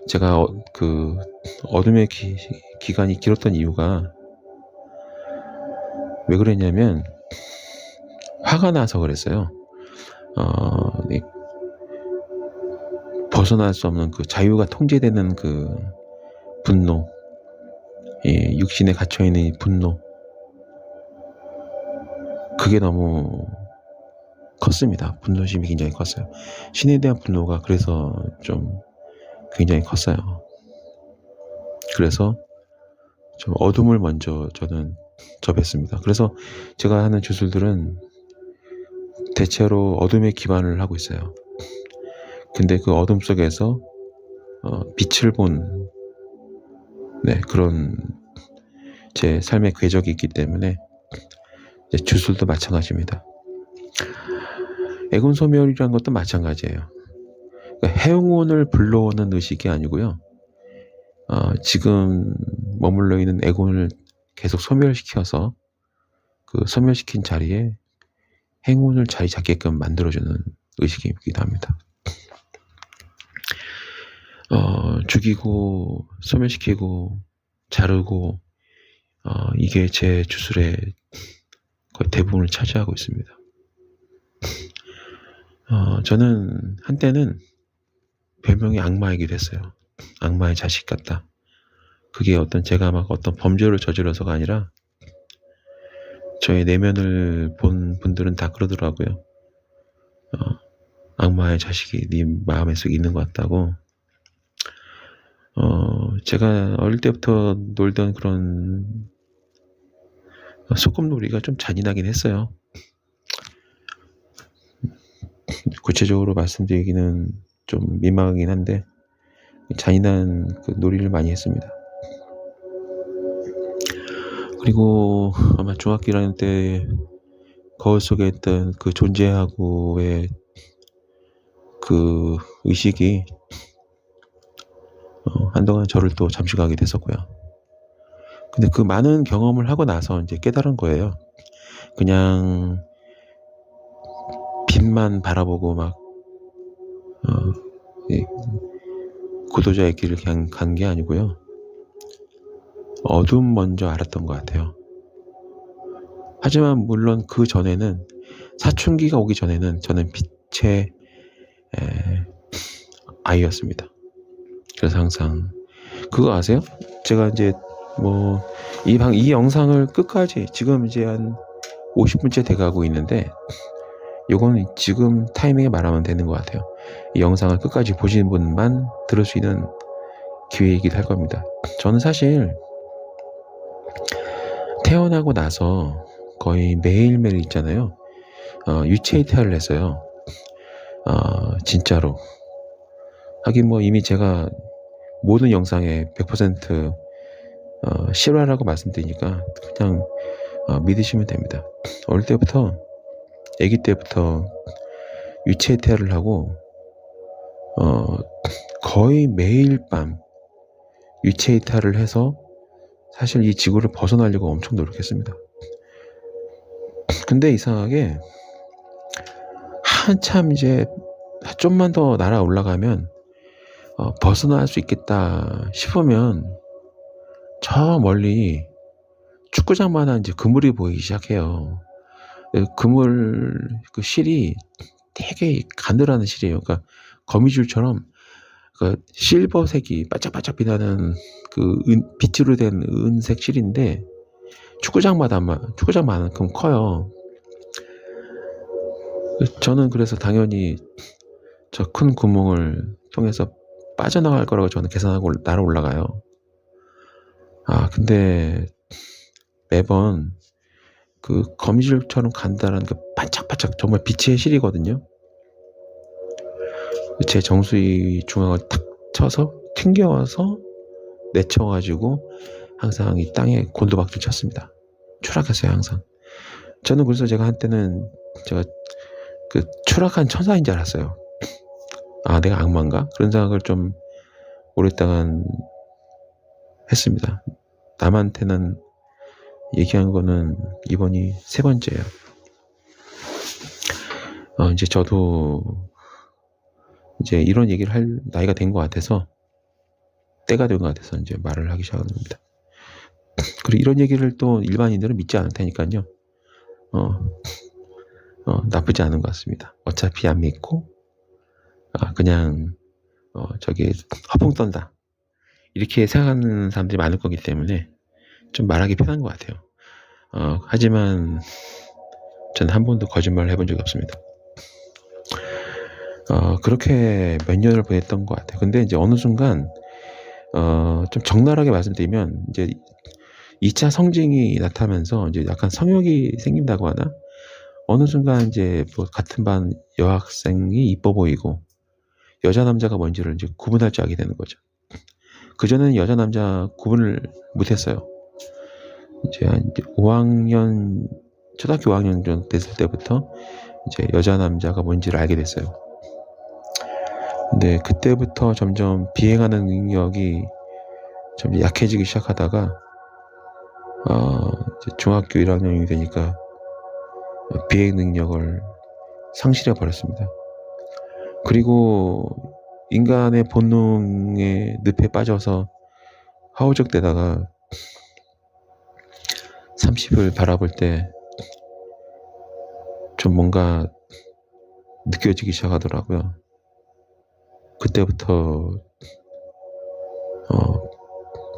제가 그 어둠의 기간이 길었던 이유가 왜 그랬냐면 화가 나서 그랬어요. 벗어날 수 없는 그 자유가 통제되는 그 분노, 육신에 갇혀있는 이 분노, 그게 너무 컸습니다. 분노심이 굉장히 컸어요. 신에 대한 분노가 그래서 좀 굉장히 컸어요. 그래서 좀 어둠을 먼저 저는 접했습니다. 그래서 제가 하는 주술들은 대체로 어둠에 기반을 하고 있어요. 근데 그 어둠 속에서 빛을 본 그런 제 삶의 궤적이 있기 때문에 주술도 마찬가지입니다. 애군소멸이라는 것도 마찬가지예요. 그러니까 해운을 불러오는 의식이 아니고요. 지금 머물러 있는 애군을 계속 소멸시켜서 그 소멸시킨 자리에 행운을 자리 잡게끔 만들어주는 의식이기도 합니다. 죽이고 소멸시키고 자르고 이게 제 주술의 거의 대부분을 차지하고 있습니다. 저는 한때는 별명이 악마이기도 했어요. 악마의 자식 같다. 그게 제가 막 어떤 범죄를 저질러서가 아니라 저의 내면을 본 분들은 다 그러더라고요. 악마의 자식이 네 마음에 속 있는 것 같다고. 제가 어릴 때부터 놀던 그런 소꿉놀이가 좀 잔인하긴 했어요. 구체적으로 말씀드리기는 좀 민망하긴 한데 잔인한 그 놀이를 많이 했습니다. 그리고 아마 중학교 1학년 때 거울 속에 있던 그 존재하고의 그 의식이 한동안 저를 또 잠식하게 됐었고요. 근데 그 많은 경험을 하고 나서 이제 깨달은 거예요. 그냥 빛만 바라보고 막 구도자의 길을 그냥 간 게 아니고요. 어둠 먼저 알았던 것 같아요. 하지만 물론 그 전에는 사춘기가 오기 전에는 저는 빛의 아이였습니다. 그래서 항상 그거 아세요? 제가 이제 뭐 이 영상을 끝까지 지금 이제 한 50분째 돼가고 있는데 요거는 지금 타이밍에 말하면 되는 것 같아요. 이 영상을 끝까지 보시는 분만 들을 수 있는 기회이기도 할 겁니다. 저는 사실 태어나고 나서 거의 매일매일 있잖아요. 유체 이탈을 했어요. 진짜로. 하긴 뭐 이미 제가 모든 영상에 100% 실화라고 말씀드리니까 그냥 믿으시면 됩니다. 어릴 때부터 아기 때부터 유체 이탈을 하고 거의 매일 밤 유체 이탈을 해서 사실 이 지구를 벗어나려고 엄청 노력했습니다. 근데 이상하게 한참 이제 좀만 더 날아 올라가면 벗어날 수 있겠다 싶으면 저 멀리 축구장만한 이제 그물이 보이기 시작해요. 그물 그 실이 되게 가늘한 실이에요. 그러니까 거미줄처럼 그 실버색이 반짝반짝 빛나는 그 빛으로 된 은색 실인데 축구장만큼 커요. 저는 그래서 당연히 저 큰 구멍을 통해서 빠져나갈 거라고 저는 계산하고 날아 올라가요. 근데 매번 그 거미줄처럼 간단한 그 반짝반짝 정말 빛의 실이거든요. 제 정수리 중앙을 탁 쳐서 튕겨와서 내쳐가지고 항상 이 땅에 곤두박질 쳤습니다. 추락했어요, 항상. 저는 그래서 제가 한때는 제가 그 추락한 천사인 줄 알았어요. 내가 악마인가? 그런 생각을 좀 오랫동안 했습니다. 남한테는 얘기한 거는 이번이 3번째예요. 이제 저도 이제 이런 얘기를 할 나이가 된 것 같아서, 때가 된 것 같아서 이제 말을 하기 시작한 겁니다. 그리고 이런 얘기를 또 일반인들은 믿지 않을 테니까요. 나쁘지 않은 것 같습니다. 어차피 안 믿고 그냥 저기 허풍 떤다 이렇게 생각하는 사람들이 많을 거기 때문에 좀 말하기 편한 것 같아요. 하지만 저는 한 번도 거짓말을 해본 적이 없습니다. 그렇게 몇 년을 보냈던 것 같아요. 근데 이제 어느 순간 좀 적나라하게 말씀드리면 이제 2차 성징이 나타나면서 이제 약간 성욕이 생긴다고 하나? 어느 순간 이제 뭐 같은 반 여학생이 이뻐 보이고 여자 남자가 뭔지를 이제 구분할 줄 알게 되는 거죠. 그전에는 여자 남자 구분을 못했어요. 이제 5학년 초등학교 5학년 정도 됐을 때부터 이제 여자 남자가 뭔지를 알게 됐어요. 근데 그때부터 점점 비행하는 능력이 좀 약해지기 시작하다가 이제 중학교 1학년이 되니까 비행 능력을 상실해 버렸습니다. 그리고 인간의 본능의 늪에 빠져서 허우적대다가 30을 바라볼 때 좀 뭔가 느껴지기 시작하더라고요. 그때부터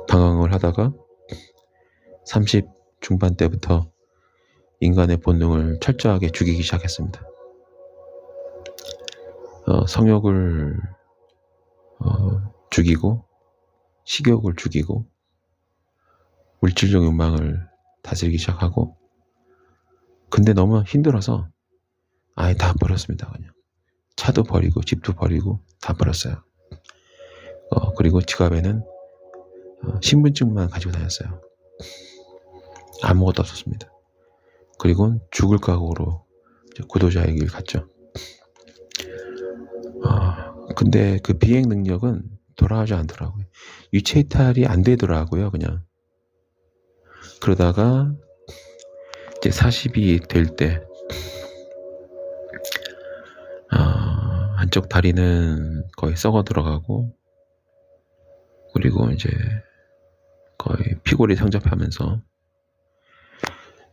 방황을 하다가 30 중반 때부터 인간의 본능을 철저하게 죽이기 시작했습니다. 성욕을 죽이고 식욕을 죽이고 물질적 욕망을 다스리기 시작하고, 근데 너무 힘들어서 아예 다 버렸습니다. 그냥 차도 버리고 집도 버리고 다 버렸어요. 그리고 지갑에는 신분증만 가지고 다녔어요. 아무것도 없었습니다. 그리고 죽을 각오로 구도자의 길 갔죠. 근데 그 비행 능력은 돌아가지 않더라고요. 유체 이탈이 안 되더라고요, 그냥. 그러다가 이제 40이 될 때, 한쪽 다리는 거의 썩어 들어가고, 그리고 이제 거의 피골이 상접하면서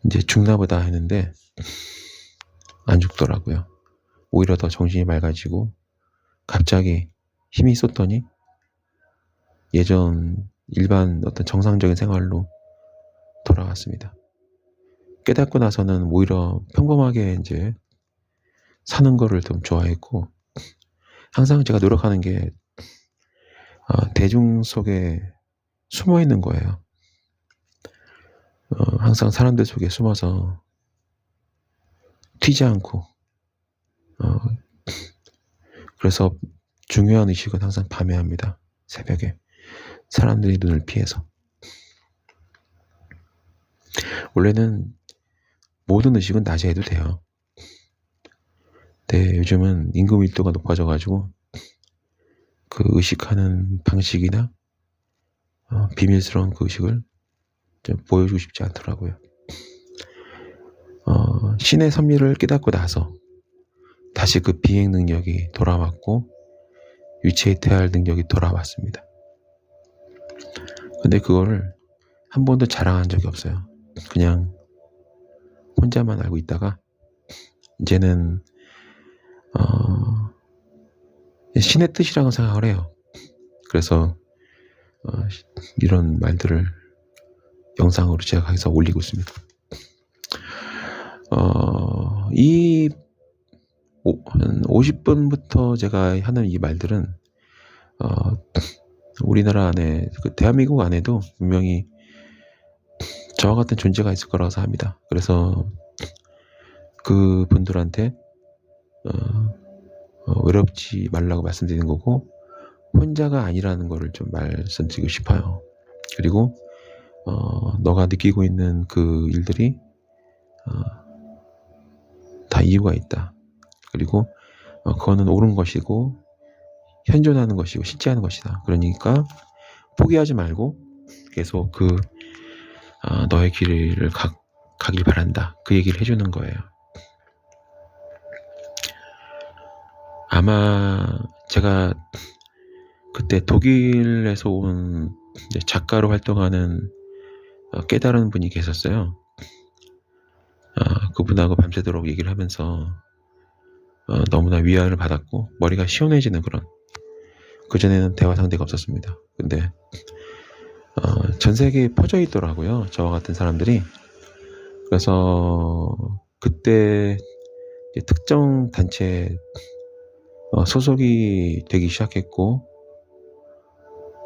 이제 죽나보다 했는데 안 죽더라고요. 오히려 더 정신이 맑아지고 갑자기 힘이 쏟더니 예전 일반 어떤 정상적인 생활로 돌아왔습니다. 깨닫고 나서는 오히려 평범하게 이제 사는 거를 좀 좋아했고, 항상 제가 노력하는 게 대중 속에 숨어 있는 거예요. 항상 사람들 속에 숨어서 튀지 않고, 그래서 중요한 의식은 항상 밤에 합니다. 새벽에 사람들의 눈을 피해서. 원래는 모든 의식은 낮에 해도 돼요. 근데 요즘은 인구 밀도가 높아져가지고 그 의식하는 방식이나 비밀스러운 그 의식을 좀 보여주고 싶지 않더라고요. 신의 섭리를 깨닫고 나서 다시 그 비행 능력이 돌아왔고 유체이태할 능력이 돌아왔습니다. 근데 그거를 한 번도 자랑한 적이 없어요. 그냥 혼자만 알고 있다가 이제는 신의 뜻이라고 생각을 해요. 그래서 이런 말들을 영상으로 제가 해서 올리고 있습니다. 한 50분부터 제가 하는 이 말들은 우리나라 안에 대한민국 안에도 분명히 저와 같은 존재가 있을 거라고 생각합니다. 그래서 그 분들한테 외롭지 말라고 말씀드리는 거고 혼자가 아니라는 거를 좀 말씀드리고 싶어요. 그리고 너가 느끼고 있는 그 일들이 다 이유가 있다. 그리고 그거는 옳은 것이고 현존하는 것이고 실제하는 것이다. 그러니까 포기하지 말고 계속 너의 길을 가길 바란다. 그 얘기를 해주는 거예요. 아마 제가 그때 독일에서 온 작가로 활동하는 깨달은 분이 계셨어요. 그분하고 밤새도록 얘기를 하면서 너무나 위안을 받았고 머리가 시원해지는 그런, 그전에는 대화 상대가 없었습니다. 근데 전 세계에 퍼져 있더라고요, 저와 같은 사람들이. 그래서 그때 특정 단체에 소속이 되기 시작했고,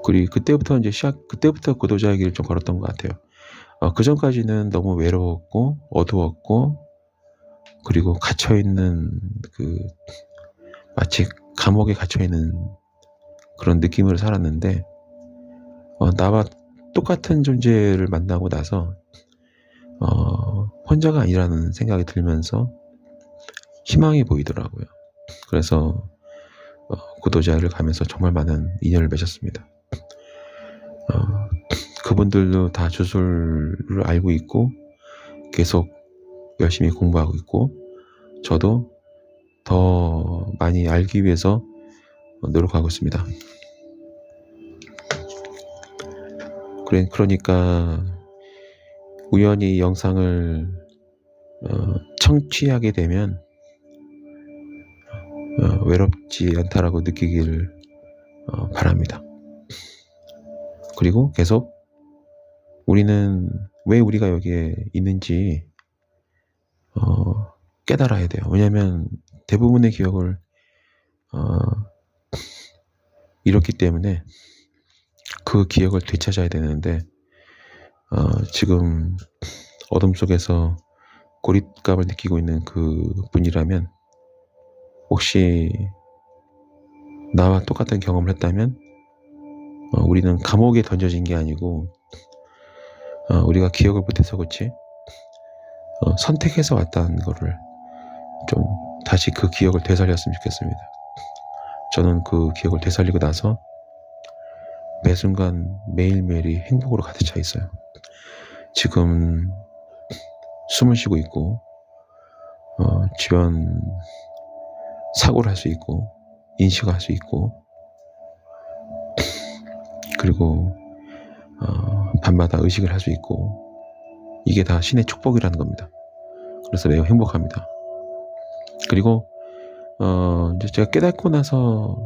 그리고 그때부터 구도자의 길을 좀 걸었던 것 같아요. 그 전까지는 너무 외로웠고 어두웠고, 그리고 갇혀있는 마치 감옥에 갇혀있는 그런 느낌으로 살았는데, 나와 똑같은 존재를 만나고 나서 혼자가 아니라는 생각이 들면서 희망이 보이더라고요. 그래서 구도자를 가면서 정말 많은 인연을 맺었습니다. 그분들도 다 주술을 알고 있고 계속 열심히 공부하고 있고, 저도 더 많이 알기 위해서 노력하고 있습니다. 그러니까 우연히 영상을 청취하게 되면 외롭지 않다라고 느끼길 바랍니다. 그리고 계속 우리는 왜 우리가 여기에 있는지 깨달아야 돼요. 왜냐하면 대부분의 기억을 잃었기 때문에 그 기억을 되찾아야 되는데, 지금 어둠 속에서 고립감을 느끼고 있는 그 분이라면, 혹시 나와 똑같은 경험을 했다면 우리는 감옥에 던져진 게 아니고 우리가 기억을 못해서 그렇지 선택해서 왔다는 거를 좀 다시 그 기억을 되살렸으면 좋겠습니다. 저는 그 기억을 되살리고 나서 매 순간 매일매일이 행복으로 가득 차 있어요. 지금 숨을 쉬고 있고 주변 사고를 할 수 있고 인식을 할 수 있고, 그리고 밤마다 의식을 할 수 있고, 이게 다 신의 축복이라는 겁니다. 그래서 매우 행복합니다. 그리고 이제 제가 깨닫고 나서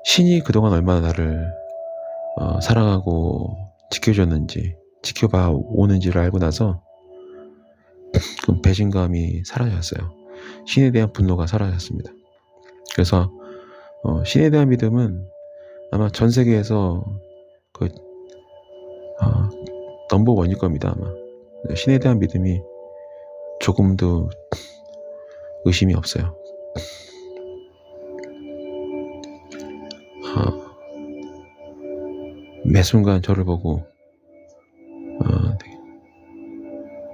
신이 그동안 얼마나 나를 사랑하고 지켜줬는지, 지켜봐 오는지를 알고 나서 그 배신감이 사라졌어요. 신에 대한 분노가 사라졌습니다. 그래서 신에 대한 믿음은 아마 전 세계에서 넘버 원일 겁니다. 아마 신에 대한 믿음이 조금도 의심이 없어요. 매 순간 저를 보고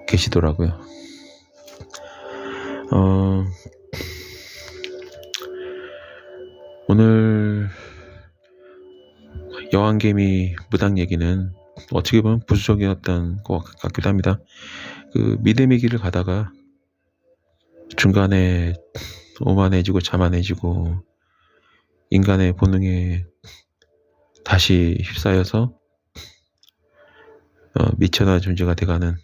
계시더라고요. 오늘 여왕개미 무당 얘기는 어떻게 보면 부수적이었던 것 같기도 합니다. 그 믿음의 길을 가다가 중간에 오만해지고 자만해지고 인간의 본능에 다시 휩싸여서 미천한 존재가 돼가는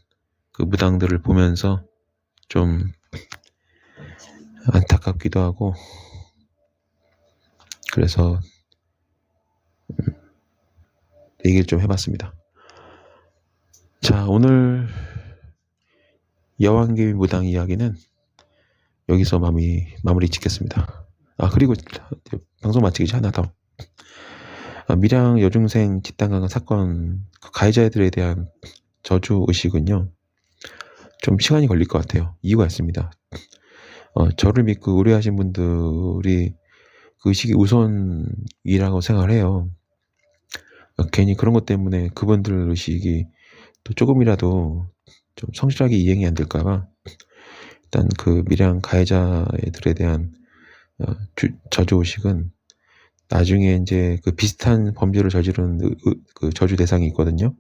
그 무당들을 보면서 좀 안타깝기도 하고, 그래서 얘기를 좀 해봤습니다. 자, 오늘 여왕개미 무당 이야기는 여기서 마무리 짓겠습니다. 그리고 방송 마치기 전에 하나 더. 밀양 여중생 집단강간 사건 가해자들에 대한 저주의식은요, 좀 시간이 걸릴 것 같아요. 이유가 있습니다. 저를 믿고 의뢰하신 분들이 그 의식이 우선이라고 생각을 해요. 괜히 그런 것 때문에 그분들 의식이 또 조금이라도 좀 성실하게 이행이 안 될까봐 일단 그 밀양 가해자들에 대한 저주의식은 나중에 이제 그 비슷한 범죄를 저지른 그 저주 대상이 있거든요.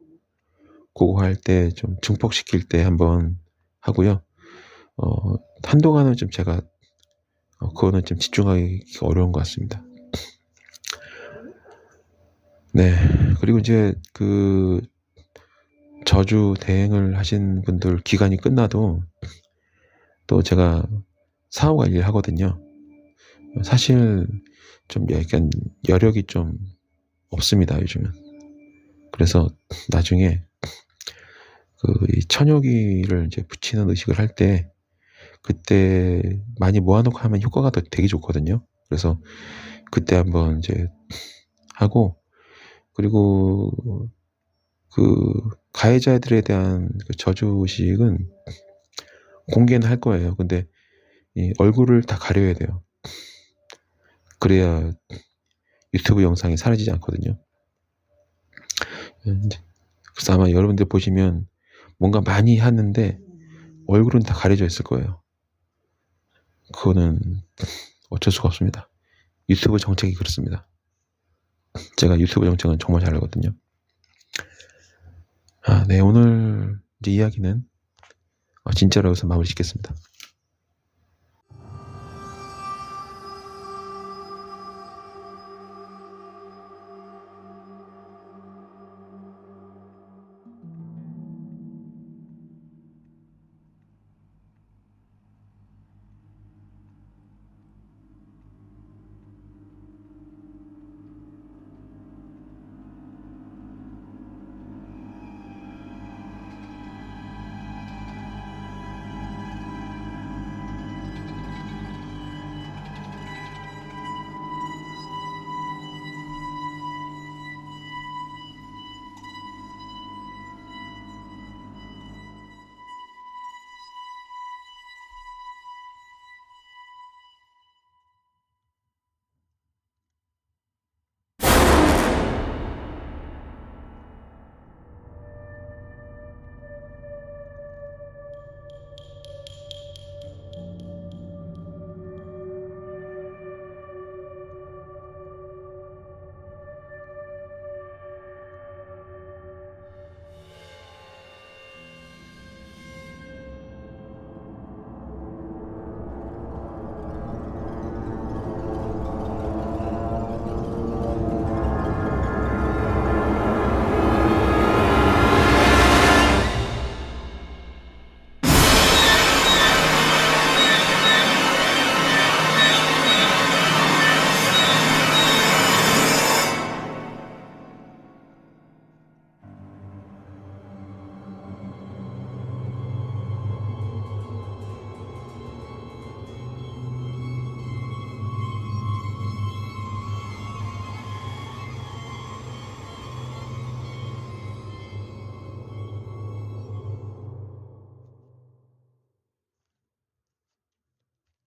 그거 할 때 좀 증폭시킬 때 한번 하고요. 한동안은 좀 제가 그거는 좀 집중하기 어려운 것 같습니다. 네. 그리고 이제 그 저주 대행을 하신 분들 기간이 끝나도 또 제가 사후 관리를 하거든요. 사실 좀 약간 여력이 좀 없습니다, 요즘은. 그래서 나중에 이 천여기를 이제 붙이는 의식을 할 때 그때 많이 모아놓고 하면 효과가 더 되게 좋거든요. 그래서 그때 한번 이제 하고, 그리고 그 가해자들에 대한 그 저주의식은 공개는 할 거예요. 근데 이 얼굴을 다 가려야 돼요. 그래야 유튜브 영상이 사라지지 않거든요. 그래서 아마 여러분들 보시면 뭔가 많이 하는데 얼굴은 다 가려져 있을 거예요. 그거는 어쩔 수가 없습니다. 유튜브 정책이 그렇습니다. 제가 유튜브 정책은 정말 잘 알거든요. 네, 오늘 이제 이야기는 진짜로 여기서 마무리 짓겠습니다.